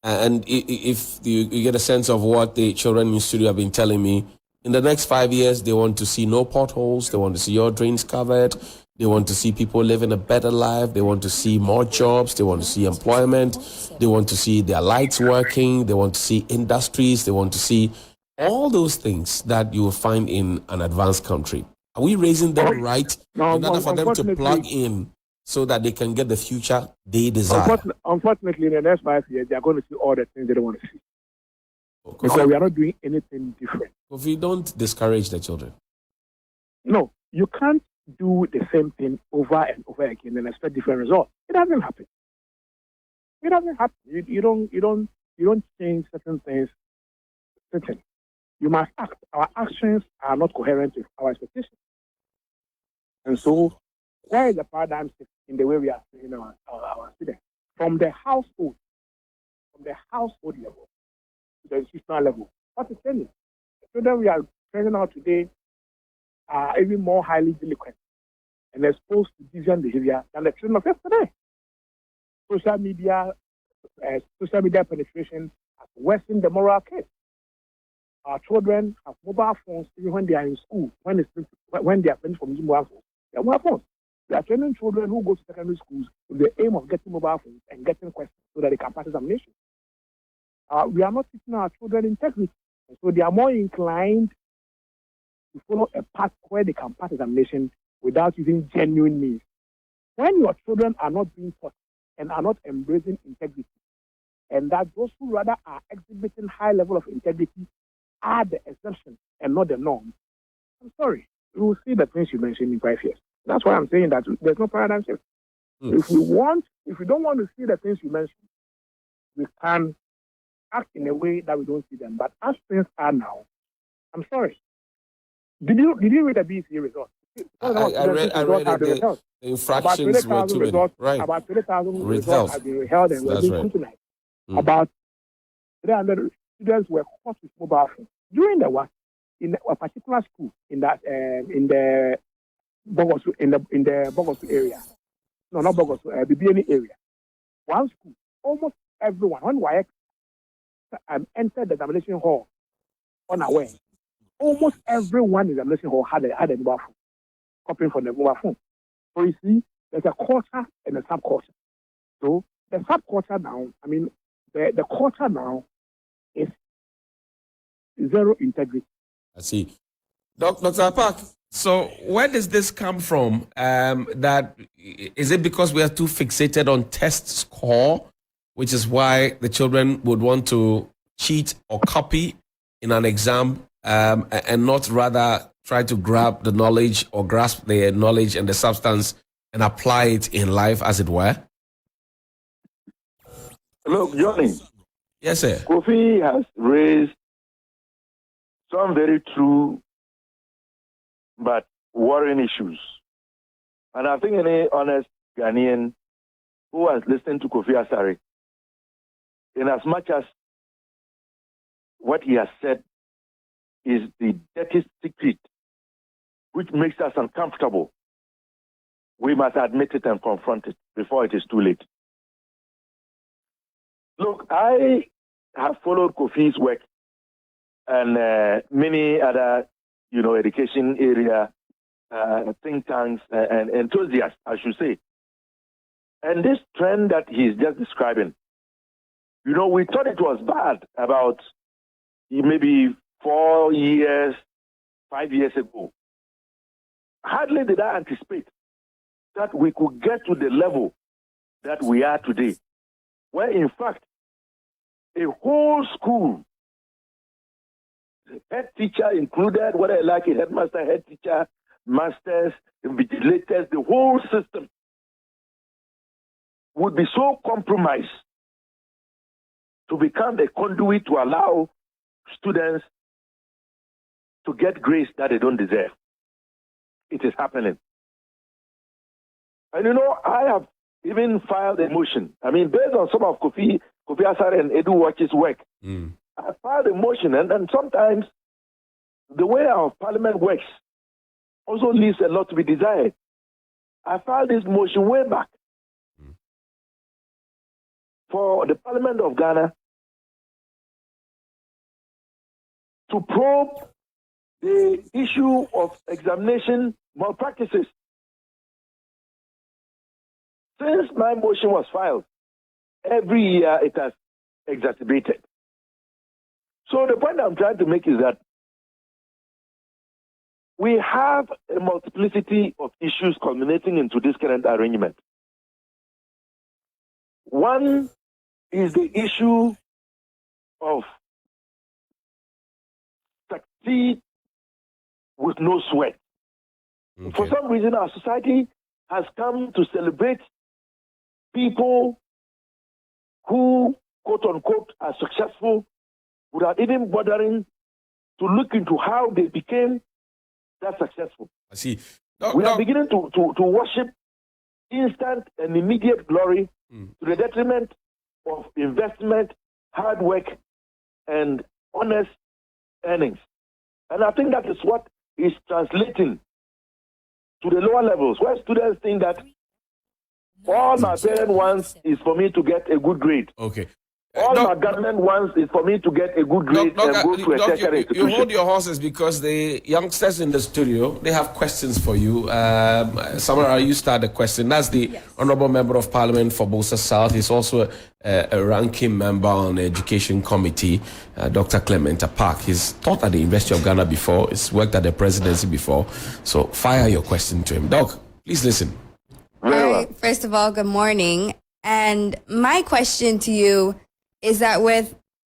And if you get a sense of what the children in the studio have been telling me, in the next 5 years, they want to see no potholes. They want to see your drains covered. They want to see people living a better life. They want to see more jobs. They want to see employment. They want to see their lights working. They want to see industries. They want to see all those things that you will find in an advanced country. Are we raising them right in order for them to plug in so that they can get the future they desire? Unfortunately, in the next 5 years, they are going to see all the things they don't want to see. Because we are not doing anything different. If we don't discourage the children. No, you can't do the same thing over and over again and expect different results. It doesn't happen. It doesn't happen. You don't change certain things. You must act. Our actions are not coherent with our expectations. And so, where is the paradigm shift in the way we are seeing our students? From the household level to the institutional level. What is changing? The children we are training out today are even more highly delinquent and exposed to deviant behavior than the children of yesterday. Social media penetration has worsened the moral case. Our children have mobile phones even when they are in school. When they are finished from using mobile phones, they have mobile phones. We are training children who go to secondary schools with the aim of getting mobile phones and getting questions so that they can pass examinations. We are not teaching our children integrity, so they are more inclined to follow a path where they can pass examination without using genuine means. When your children are not being taught and are not embracing integrity, and that those who rather are exhibiting high level of integrity are the exception and not the norm, I'm sorry, we will see the things you mentioned in 5 years. That's why I'm saying that there's no paradigm shift. If we don't want to see the things you mentioned, we can act in a way that we don't see them. But as things are now, I'm sorry. Did you read the BC results? I read it. The infractions were too many. Right. About 20,000 results have been held and were being scrutinized. About 300 students were caught with mobile phones during the war in a particular school in the Bogosu area. No, not Bogosu, the BNE area. One school, almost everyone, when YX entered the examination hall unaware, almost everyone in the examination hall had a mobile phone, copying from the mobile phone. So you see, there's a culture and a subculture. So the subculture now, the culture now is zero integrity. I see. Dr. Park, so where does this come from? That is it because we are too fixated on test score, which is why the children would want to cheat or copy in an exam, and not rather try to grab the knowledge or grasp the knowledge and the substance and apply it in life, as it were? Look, Johnny. Yes, sir. Kofi has raised some very true but worrying issues. And I think any honest Ghanaian who has listened to Kofi Asare, in as much as what he has said is the dirty secret which makes us uncomfortable, we must admit it and confront it before it is too late. Look, I have followed Kofi's work and many other, education area think tanks and enthusiasts, I should say. And this trend that he's just describing, we thought it was bad about maybe 4 years, 5 years ago. Hardly did I anticipate that we could get to the level that we are today, where in fact a whole school head teacher included, whether you like it, headmaster, head teacher, masters, invigilators, the whole system would be so compromised to become a conduit to allow students to get grades that they don't deserve. It is happening. And I have even filed a motion. I mean, based on some of Kofi Asare and Edu Watch's work, I filed a motion, and sometimes the way our parliament works also leaves a lot to be desired. I filed this motion way back for the Parliament of Ghana to probe the issue of examination malpractices. Since my motion was filed, every year it has exacerbated. So the point I'm trying to make is that we have a multiplicity of issues culminating into this current arrangement. One is the issue of succeed with no sweat. Okay. For some reason, our society has come to celebrate people who, quote unquote, are successful without even bothering to look into how they became that successful. I see. We are beginning to worship instant and immediate glory to the detriment of investment, hard work, and honest earnings. And I think that is what is translating to the lower levels, where students think that all my parent wants is for me to get a good grade. Okay. All my government wants is for me to get a good grade and go to a tertiary institution. You hold your horses because the youngsters in the studio, they have questions for you. Samara, you start the question. That's the Honorable Member of Parliament for Bosa South. He's also a ranking member on the Education Committee, Dr. Clement Apak. He's taught at the University of Ghana before. He's worked at the presidency before. So fire your question to him. Doc, please listen. All right. First of all, good morning. And my question to you is that when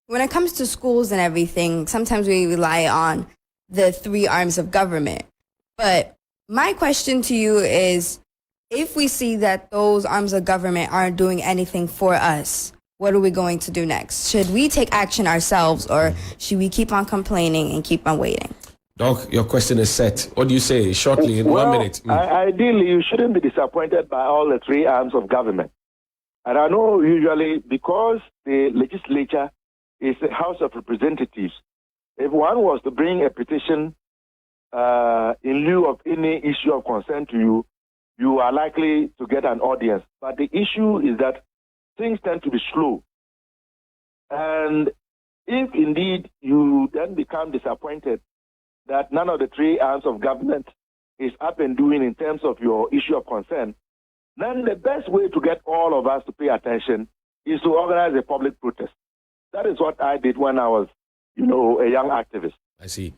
it comes to schools and everything, sometimes we rely on the three arms of government. But my question to you is, if we see that those arms of government aren't doing anything for us, what are we going to do next? Should we take action ourselves, or should we keep on complaining and keep on waiting? Doc, your question is set. What do you say shortly in 1 minute? Ideally, you shouldn't be disappointed by all the three arms of government. And I know usually because the legislature is the House of Representatives, if one was to bring a petition in lieu of any issue of concern to you, you are likely to get an audience. But the issue is that things tend to be slow. And if indeed you then become disappointed that none of the three arms of government is up and doing in terms of your issue of concern, then the best way to get all of us to pay attention is to organize a public protest. That is what I did when I was, a young activist. I see.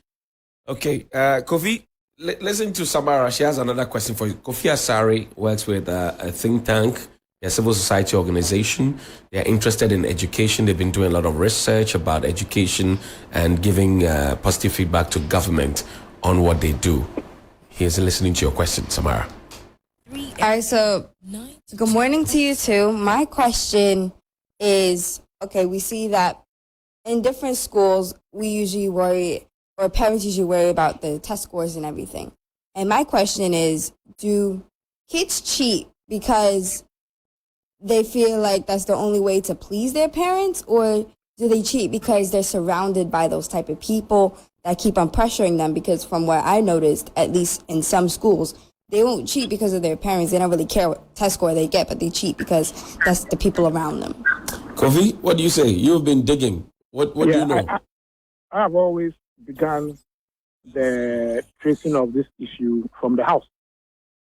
Okay, Kofi, listen to Samara. She has another question for you. Kofi Asare works with a think tank, a civil society organization. They are interested in education. They've been doing a lot of research about education and giving positive feedback to government on what they do. Here's listening to your question, Samara. All right, so good morning to you too. My question is, okay, we see that in different schools, we usually worry, or parents usually worry about the test scores and everything. And my question is, do kids cheat because they feel like that's the only way to please their parents, or do they cheat because they're surrounded by those type of people that keep on pressuring them? Because from what I noticed, at least in some schools, they won't cheat because of their parents. They don't really care what test score they get, but they cheat because that's the people around them. Kofi, what do you say? You've been digging. What do you know? I have always begun the tracing of this issue from the house.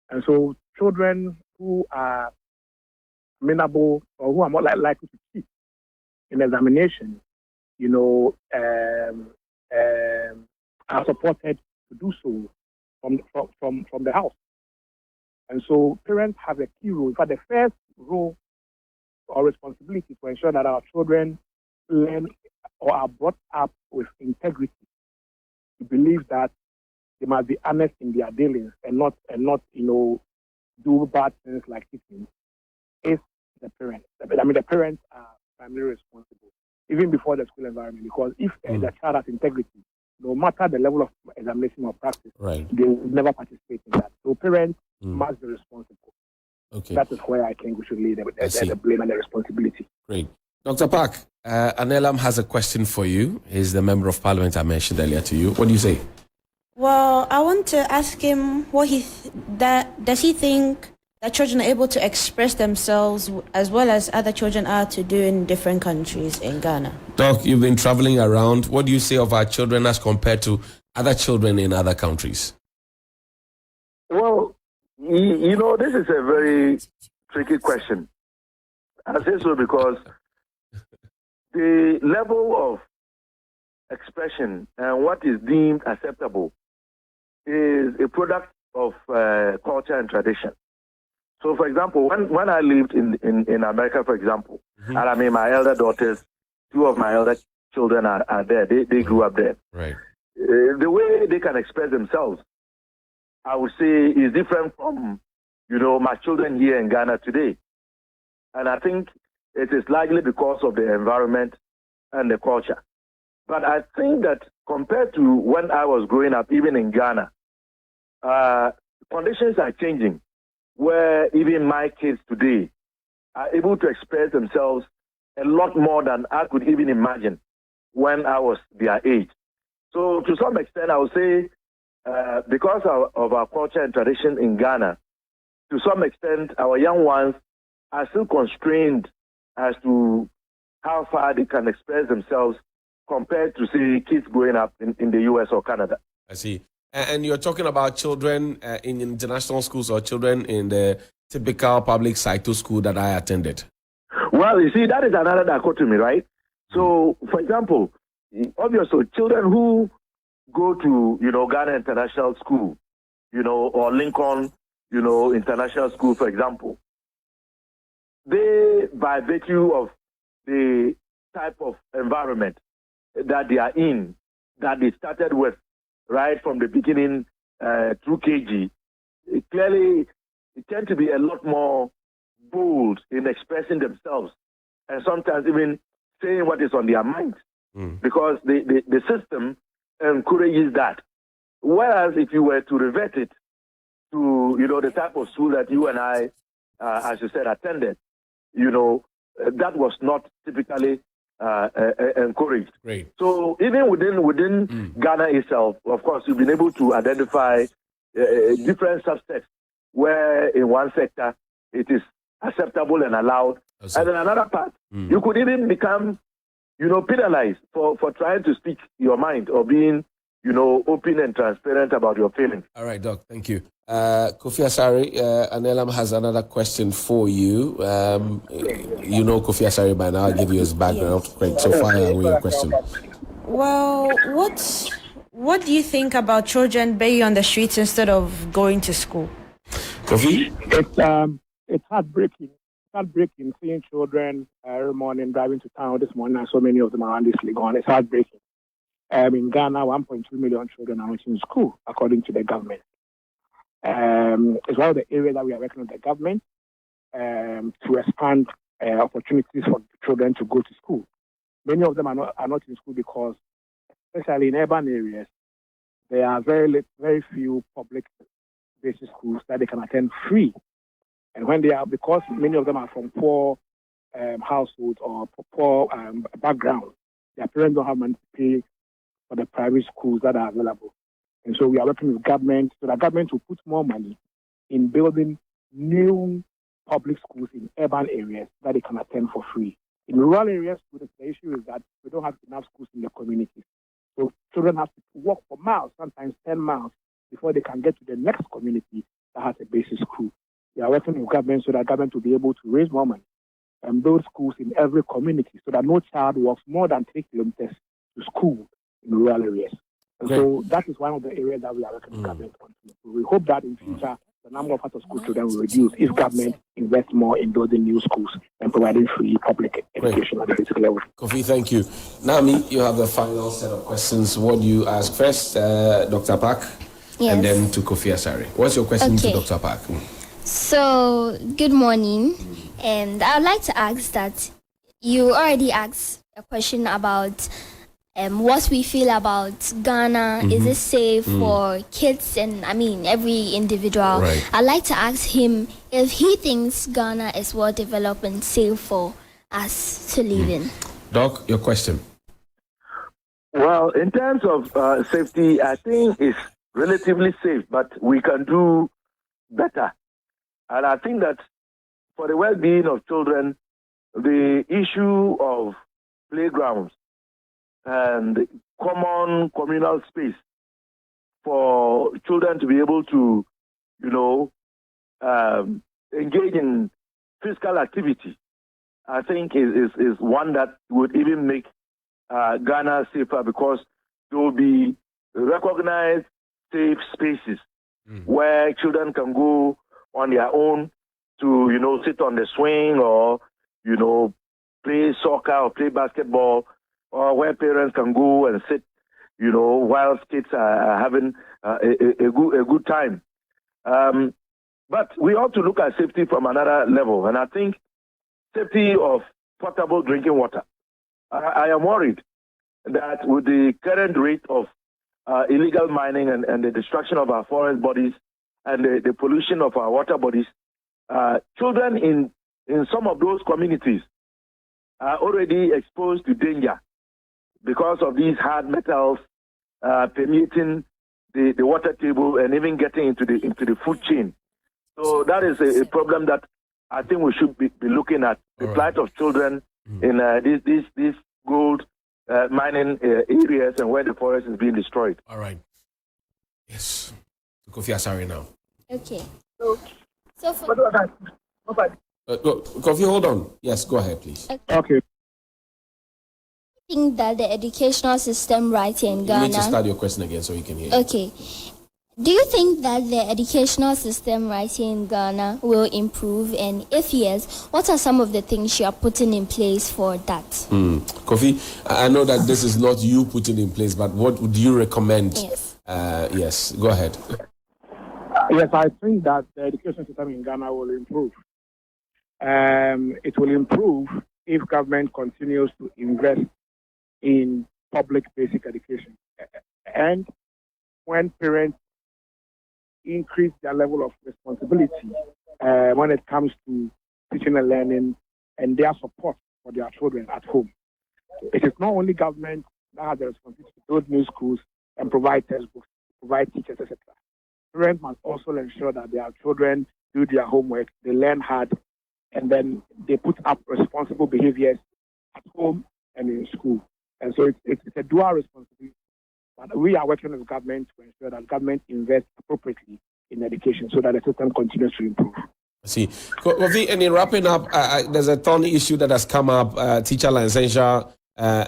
And so children who are amenable or who are more likely to cheat in examination, are supported to do so from the house. And so parents have a key role. In fact, the first role or responsibility to ensure that our children learn or are brought up with integrity to believe that they must be honest in their dealings and not do bad things like cheating is the parents. I mean, the parents are primarily responsible, even before the school environment, because if the child has integrity, no matter the level of examination or practice, they will never participate in that. So parents must be responsible. Okay. That is where I think we should leave the blame and the responsibility. Great. Dr. Park, Anelam has a question for you. He's the member of parliament I mentioned earlier to you. What do you say? Well, I want to ask him does he think that children are able to express themselves as well as other children are to do in different countries in Ghana? Doc, you've been traveling around. What do you say of our children as compared to other children in other countries? Well, this is a very tricky question. I say so because the level of expression and what is deemed acceptable is a product of culture and tradition. So, for example, when I lived in America, for example, and I mean, my elder daughters, two of my elder children are there. They grew up there. Right. The way they can express themselves, I would say, is different from, my children here in Ghana today. And I think it is largely because of the environment and the culture. But I think that compared to when I was growing up, even in Ghana, conditions are changing, where even my kids today are able to express themselves a lot more than I could even imagine when I was their age. So to some extent, I would say, because of our culture and tradition in Ghana, to some extent, our young ones are still constrained as to how far they can express themselves compared to, say, kids growing up in the U.S. or Canada. I see. And you're talking about children in international schools or children in the typical public Saito school that I attended? Well, you see, that is another dichotomy, right? So, for example, obviously, children who go to, Ghana International School, or Lincoln, International School, for example, they, by virtue of the type of environment that they are in, that they started with right from the beginning through KG, clearly tend to be a lot more bold in expressing themselves and sometimes even saying what is on their mind because the system encourages that. Whereas if you were to revert it to, the type of school that you and I, as you said, attended, that was not typically encouraged. Great. So even within Ghana itself, of course, you've been able to identify different subsets where in one sector it is acceptable and allowed, and in another part you could even become, penalized for trying to speak your mind or being, open and transparent about your feelings. All right, Doc. Thank you. Kofi Asare, Anelam has another question for you. You know Kofi Asare by now. I'll give you his background. Great. So fire away your question. Well, what do you think about children being on the streets instead of going to school? Kofi? It's heartbreaking. It's heartbreaking seeing children every morning driving to town this morning, and so many of them are honestly gone. It's heartbreaking. In Ghana, 1.2 million children are not in school, according to the government. It's one of the areas that we are working with the government to expand opportunities for children to go to school. Many of them are not in school because, especially in urban areas, there are very few public basic schools that they can attend free. And when they are, because many of them are from poor households or poor backgrounds, their parents don't have money to pay for the private schools that are available. And so we are working with government so that government will put more money in building new public schools in urban areas that they can attend for free. In rural areas, the issue is that we don't have enough schools in the community. So children have to walk for miles, sometimes 10 miles, before they can get to the next community that has a basic school. We are working with government so that government will be able to raise more money and build schools in every community so that no child walks more than 3 kilometers to school in rural areas. And so that is one of the areas that we are working with government on. So we hope that in future the number of out-of-school children will reduce if government invests more in building new schools and providing free public education at the basic level. Kofi, thank you. Nami, you have the final set of questions. What do you ask first, Dr. Park? Yes. And then to Kofi Asare. What's your question to Okay. Dr. Park? So, good morning. And I would like to ask that you already asked a question about what we feel about Ghana. Is it safe for kids and, every individual? Right. I'd like to ask him if he thinks Ghana is well developed and safe for us to live in. Doc, your question. Well, in terms of safety, I think it's relatively safe, but we can do better. And I think that for the well-being of children, the issue of playgrounds and common communal space for children to be able to, engage in physical activity, I think is one that would even make Ghana safer, because there will be recognized safe spaces where children can go on their own to, sit on the swing or, play soccer or play basketball, or where parents can go and sit, while kids are having a good time. But we ought to look at safety from another level. And I think safety of potable drinking water. I am worried that with the current rate of illegal mining and the destruction of our forest bodies and the pollution of our water bodies, children in some of those communities are already exposed to danger because of these hard metals permeating the water table and even getting into the food chain. So that is a problem that I think we should be looking at, the plight of children in these gold mining areas and where the forest is being destroyed. All right. Yes. Kofi Asare now. Okay. So for Kofi, hold on. Yes, go ahead, please. Okay. I think that the educational system right here in You Ghana. need to start your question again so you can hear. Okay. Do you think that the educational system right here in Ghana will improve? And if yes, what are some of the things you are putting in place for that? Kofi, I know that this is not you putting in place, but what would you recommend? Yes. Yes, go ahead. Yes, I think that the education system in Ghana will improve. It will improve if government continues to invest in public basic education. And when parents increase their level of responsibility when it comes to teaching and learning and their support for their children at home. It is not only government that has the responsibility to build new schools and provide textbooks, provide teachers, etc. Parents must also ensure that their children do their homework, they learn hard, and then they put up responsible behaviors at home and in school. And so it's a dual responsibility. But we are working with government to ensure that government invests appropriately in education so that the system continues to improve. See, Kofi, and in wrapping up, there's a thorny issue that has come up, teacher licensure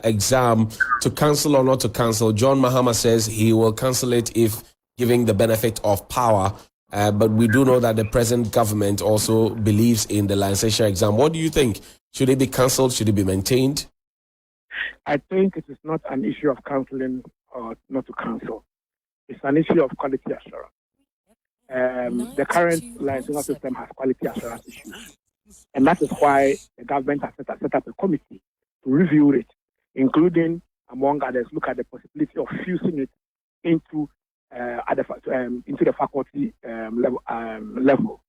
exam, to cancel or not to cancel. John Mahama says he will cancel it if giving the benefit of power. But we do know that the present government also believes in the licensure exam. What do you think? Should it be cancelled? Should it be maintained? I think it is not an issue of cancelling or not to cancel. It's an issue of quality assurance. The current licensing system has quality assurance issues. And that is why the government has set up a committee to review it, including, among others, look at the possibility of fusing it into the faculty level.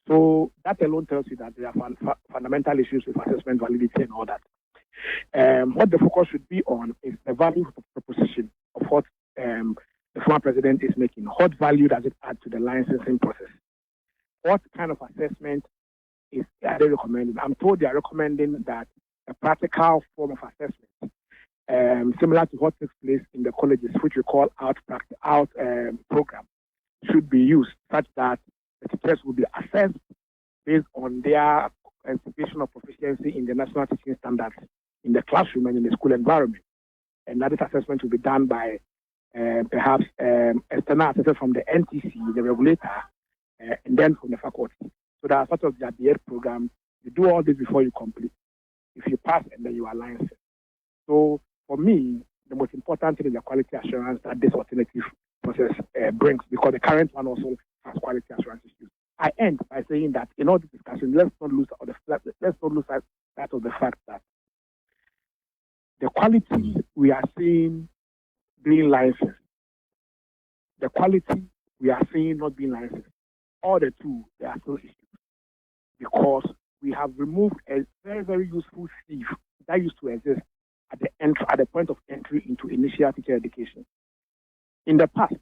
So that alone tells you that there are fundamental issues with assessment validity and all that. What the focus should be on is the value proposition of what the former president is making. What value does it add to the licensing process? What kind of assessment are they recommending? I'm told they are recommending that a practical form of assessment, similar to what takes place in the colleges, which we call out program, should be used such that the teachers will be assessed based on their certification of proficiency in the national teaching standards in the classroom and in the school environment. And that assessment will be done by perhaps external assessors from the NTC, the regulator, and then from the faculty. So that as part of the DL program, you do all this before you complete. If you pass, and then you are licensed. So for me, the most important thing is the quality assurance that this alternative process brings, because the current one also has quality assurance issues. I end by saying that in all this discussion, let's not lose sight of the fact that the quality we are seeing being licensed, the quality we are seeing not being licensed, all the two, there are still issues, because we have removed a very, very useful sieve that used to exist at the point of entry into initial teacher education. In the past,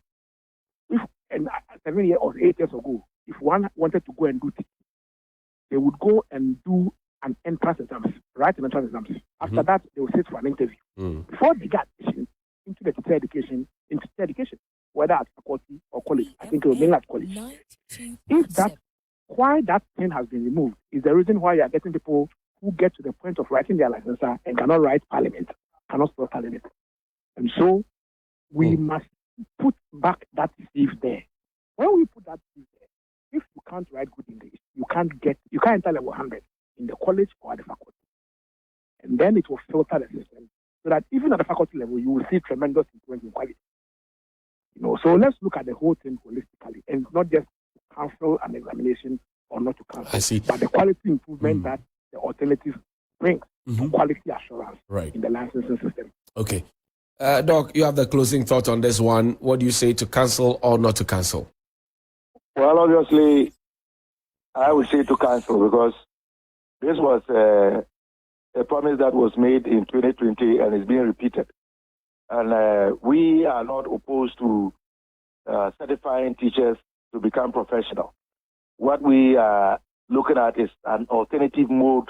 7 years or 8 years ago, if one wanted to go and do teaching, they would go and do an entrance exams, write an entrance exams. After that, they would sit for an interview. Before they got admission into the teacher education, whether at faculty or college, I think it was mainly at college. Why that thing has been removed is the reason why you are getting people who get to the point of writing their licensure and cannot write parliament, cannot spell parliament. And so we must put back that sieve there. When we put that sieve there, if you can't write good English, you can't enter level 100 in the college or at the faculty. And then it will filter the system so that even at the faculty level, you will see tremendous improvement in quality. So let's look at the whole thing holistically and not just cancel an examination or not to cancel. I see. But the quality improvement that the alternative brings to quality assurance in the licensing system. Okay. Doc, you have the closing thought on this one. What do you say, to cancel or not to cancel? Well, obviously, I would say to cancel, because this was a promise that was made in 2020 and is being repeated. And we are not opposed to certifying teachers to become professional. What we are looking at is an alternative mode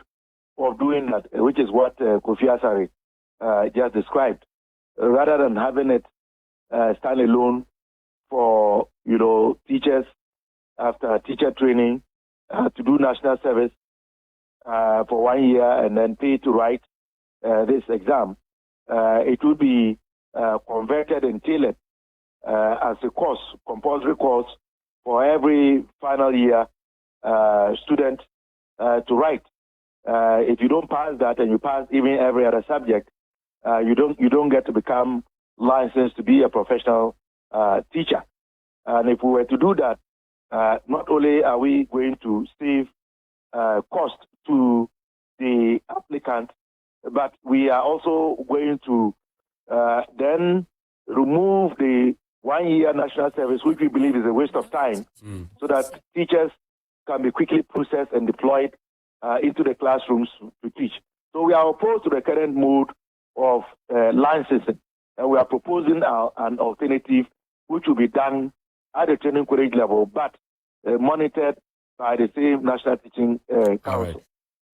of doing that, which is what Kofi Asare just described. Rather than having it stand alone for teachers after teacher training to do national service for 1 year and then pay to write this exam, it would be converted and tailored as a course, compulsory course for every final year student to write. If you don't pass that and you pass even every other subject, you don't get to become licensed to be a professional teacher. And if we were to do that, not only are we going to save cost to the applicant, but we are also going to then remove the 1 year national service, which we believe is a waste of time, so that teachers can be quickly processed and deployed into the classrooms to teach. So we are opposed to the current mode of licensing, and we are proposing an alternative which will be done at the training college level, but monitored by the same National Teaching Council. All right.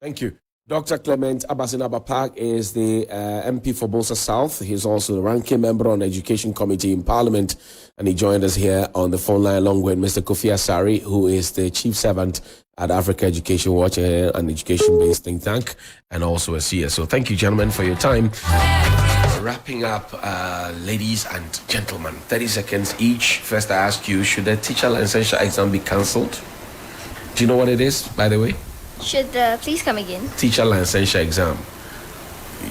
Thank you. Dr. Clement Abasinaba is the MP for Bolsa South. He's also the ranking member on the Education Committee in Parliament, and he joined us here on the phone line along with Mr. Kofi Asare, who is the Chief Servant at Africa Education Watch, an education-based think tank, and also a CSO. Thank you, gentlemen, for your time. Wrapping up, ladies and gentlemen, 30 seconds each. First, I ask you, should the teacher licensure exam be cancelled? Do you know what it is, by the way? Should please come again? Teacher licensure exam.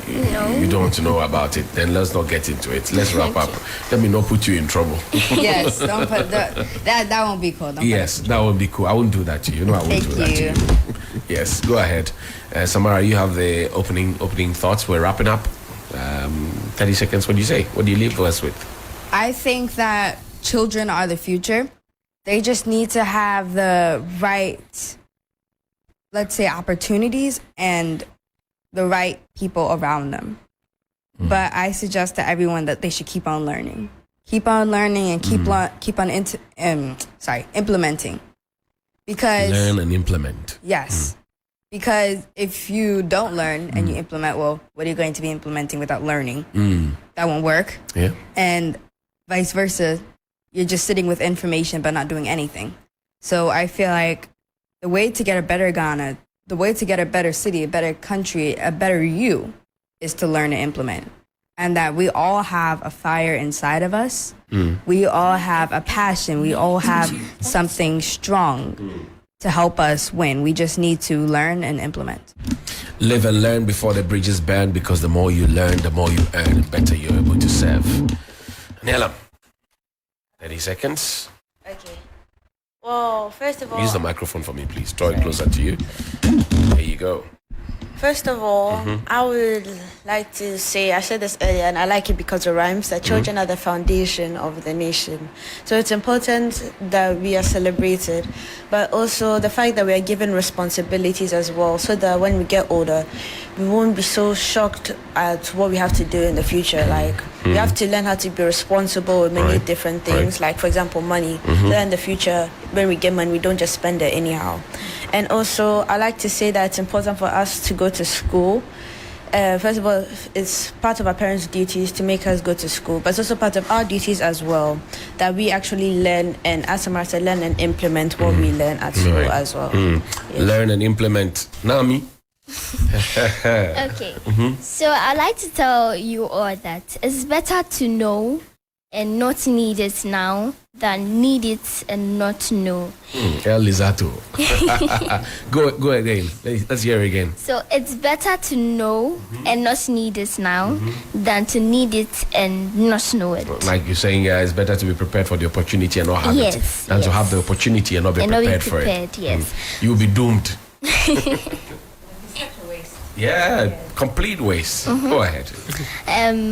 No. You don't want to know about it, then let's not get into it. Let's wrap up. Let me not put you in trouble. Yes, don't put that won't be cool. Yes, that would be cool. I wouldn't do that to you. I won't do that to you. Yes, go ahead. Samara, you have the opening thoughts. We're wrapping up. 30 seconds. What do you say? What do you leave us with? I think that children are the future. They just need to have the right, let's say, opportunities and the right people around them. But I suggest to everyone that they should keep on learning. Keep on learning and keep on implementing. Because learn and implement. Yes. Because if you don't learn and you implement, well, what are you going to be implementing without learning? That won't work. Yeah. And vice versa. You're just sitting with information but not doing anything. So I feel like the way to get a better Ghana, the way to get a better city, a better country, a better you, is to learn and implement. and that we all have a fire inside of us. We all have a passion. We all have something strong to help us win. We just need to learn and implement. Live and learn before the bridges burn, because the more you learn, the more you earn, the better you're able to serve. Niela, 30 seconds. Okay. Well, first of all, Use the microphone for me, please. Draw it closer to you. There you go. First of all, I would like to say, I said this earlier, and I like it because it rhymes, that children are the foundation of the nation. So it's important that we are celebrated, but also the fact that we are given responsibilities as well, so that when we get older, we won't be so shocked at what we have to do in the future. Like, we have to learn how to be responsible with many different things, like, for example, money. So that in the future, when we get money, we don't just spend it anyhow. And also, I like to say that it's important for us to go to school. First of all, it's part of our parents' duties to make us go to school, but it's also part of our duties as well, that we actually learn and, as Samara said, learn and implement what we learn at school as well. Yes. Learn and implement. Nami? Okay. So I'd like to tell you all that it's better to know and not need it now than need it and not know. El Lizato. Go again. Let's hear it again. So it's better to know and not need it now than to need it and not know it. Like you're saying, it's better to be prepared for the opportunity and not have Yes, it than to have the opportunity and not be And not prepared, be for prepared, it. yes. You'll be doomed. Yeah, complete waste. Go ahead.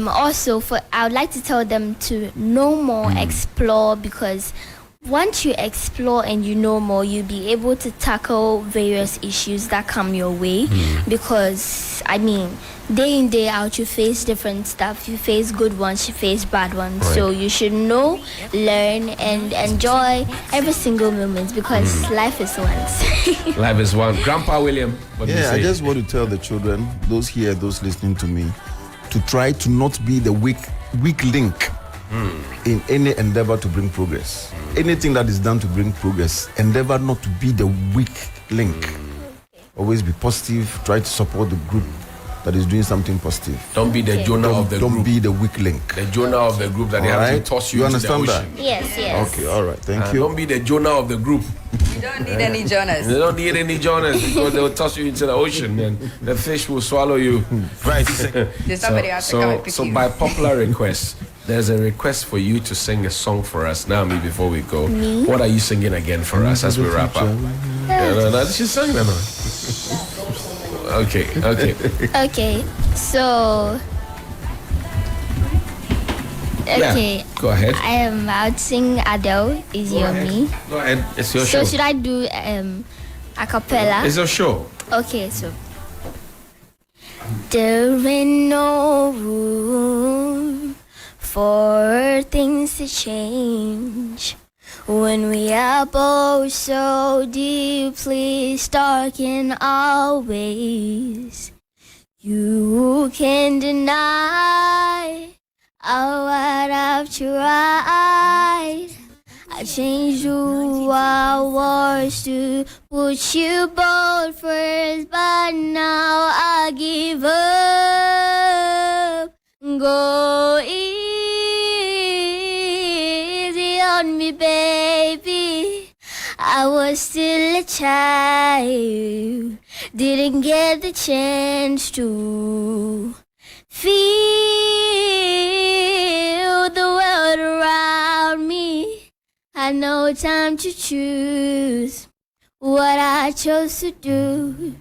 Also, I would like to tell them to know more, explore, because once you explore and you know more, you'll be able to tackle various issues that come your way. Because, I mean, day in, day out, you face different stuff. You face good ones, you face bad ones. So you should know, learn, and enjoy every single moment, because life is once. Life is one. Grandpa William, what do you say? I just want to tell the children, those here, those listening to me, to try to not be the weak link in any endeavor to bring progress. Anything that is done to bring progress, endeavor not to be the weak link. Always be positive, try to support the group that is doing something positive. Don't be the Jonah of the Don't group. be the weak link. The Jonah of the group that they have to toss you into the understand ocean. that? Yes. Okay, all right, thank you. Don't be the Jonah of the group. You don't need any Jonas. They don't need any Jonas, because they will toss you into the ocean and the fish will swallow you. Right. There's somebody out there coming to pick So you. by popular request, there's a request for you to sing a song for us now, before we go. Me? What are you singing again for us as we wrap up? No, she sang that one. Okay. Okay, so... Okay. Yeah, go ahead. I'll sing Adele, Easy on Me. Go ahead. It's your So show. should I do a cappella? It's your show. Okay, so there ain't no room for things to change when we are both so deeply stuck in our ways. You can deny what I've tried. I changed who I was to put you both first, but now I give up. Go easy on me, baby. I was still a child, didn't get the chance to feel the world around me. Had no time to choose what I chose to do.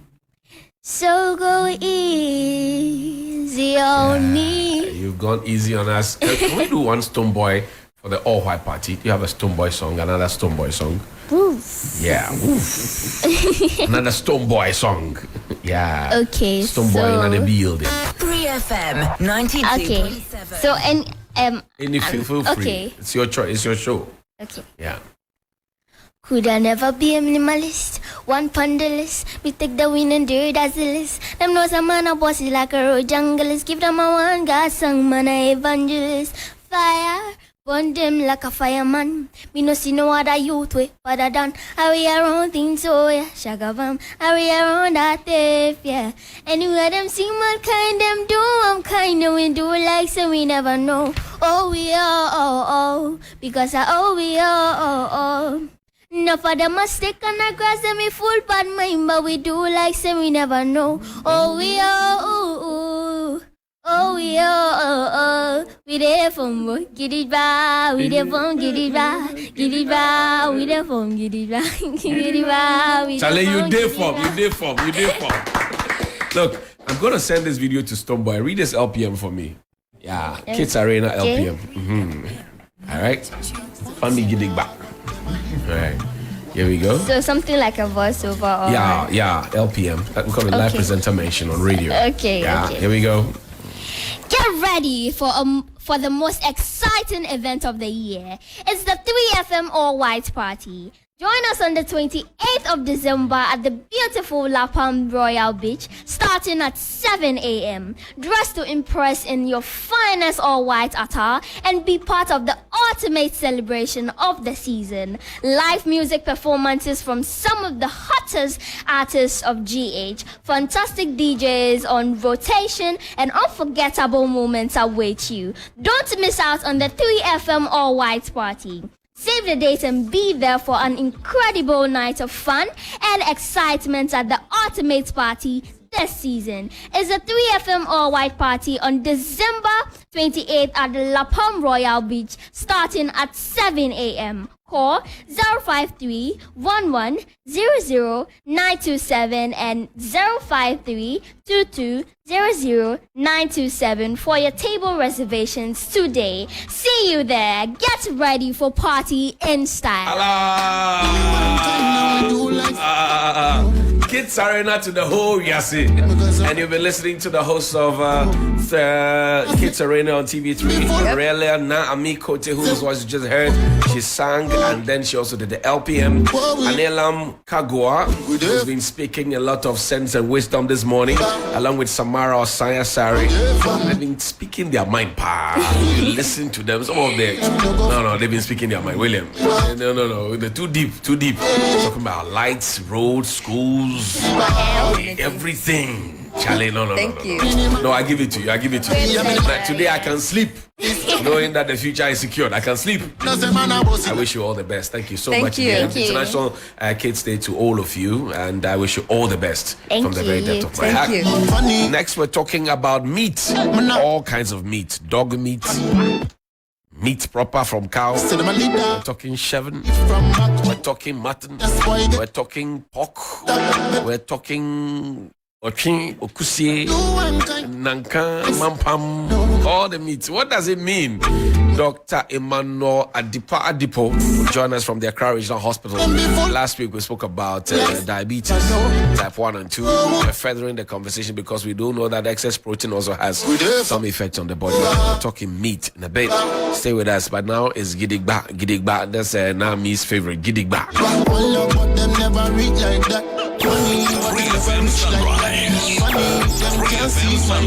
So go easy on me. You've gone easy on us. Can we do one Stone Boy for the all white party? Do you have a Stone Boy song? Another Stone Boy song? Oof. Yeah. Oof. Another Stone Boy song. Yeah. Okay, Stone Boy in the building. 3FM 92.7. Okay, so Any feel free. okay. It's your choice. It's your show. Okay. Yeah. Could I never be a minimalist? One pon the list. We take the win and dirt as the list. Them know some man a bossy like a road junglist. Give them a one God song man a evangelist. Fire, Burn them like a fireman. Me no see no other youth way other than hurry around things, oh yeah. Shagabam, hurry around that tape, yeah. Anywhere them see mankind, them do, I'm kind of we do like so we never know. Oh, we are, oh, because we are, oh. No for the mistake and I grass them me full bad mind, but we do like so we never know. Oh, we are, oh, we are, we there from get it back, we there from get it back, we there from get it back, get it back. Charlie, you there from. Look, I'm gonna send this video to Stoneboy. Read this LPM for me. Yeah, Kids Arena LPM. All right, Funny get it back. All right, here we go. So something like a voiceover. Or Yeah, LPM. We call it live presenter mention on radio. Okay. Here we go. Get ready for the most exciting event of the year. It's the 3FM All White Party. Join us on the 28th of December at the beautiful La Palm Royal Beach, starting at 7 a.m. Dress to impress in your finest all-white attire and be part of the ultimate celebration of the season. Live music performances from some of the hottest artists of GH, fantastic DJs on rotation, and unforgettable moments await you. Don't miss out on the 3FM All-White Party. Save the date and be there for an incredible night of fun and excitement at the ultimate party this season. It's a 3FM All-White Party on December 28th at the La Palm Royal Beach, starting at 7 a.m. Call 053-1100-927 and 053-2200-927 for your table reservations today. See you there. Get ready for party in style. Kids Arena to the whole Yasi. And you've been listening to the host of Kids Arena on TV3. Aurelia Naami Kote, whose voice you just heard. She sang and then she also did the LPM. Anelam Kagwa, who's been speaking a lot of sense and wisdom this morning, along with Samara Osaya Sari. They've been speaking their mind. You listen to them. Some of them, no, they've been speaking their mind. William, no, they're too deep. Talking about lights, roads, schools, everything. Charlie, no. Thank you. No, I give it to you. Like today I can sleep, knowing that the future is secured. I can sleep. I wish you all the best. Thank you so much. Thank you. International Kids Day to all of you, and I wish you all the best from the very depth of my heart. Thank you. Next, we're talking about meat. All kinds of meat. Dog meat. Meat proper from cow. We're talking chevron. We're talking mutton. We're talking pork. We're talking Ochin, Okusie, Nanka, Mampam, all the meats. What does it mean? Dr. Emmanuel Adipo will join us from the Accra Regional Hospital. Last week we spoke about diabetes, type 1 and 2. We're furthering the conversation because we do know that excess protein also has some effect on the body. We're talking meat in a bit. Stay with us. But now it's Gidigba. That's Nami's favorite, Gidigba. Sunrise. 3FM Sunrise.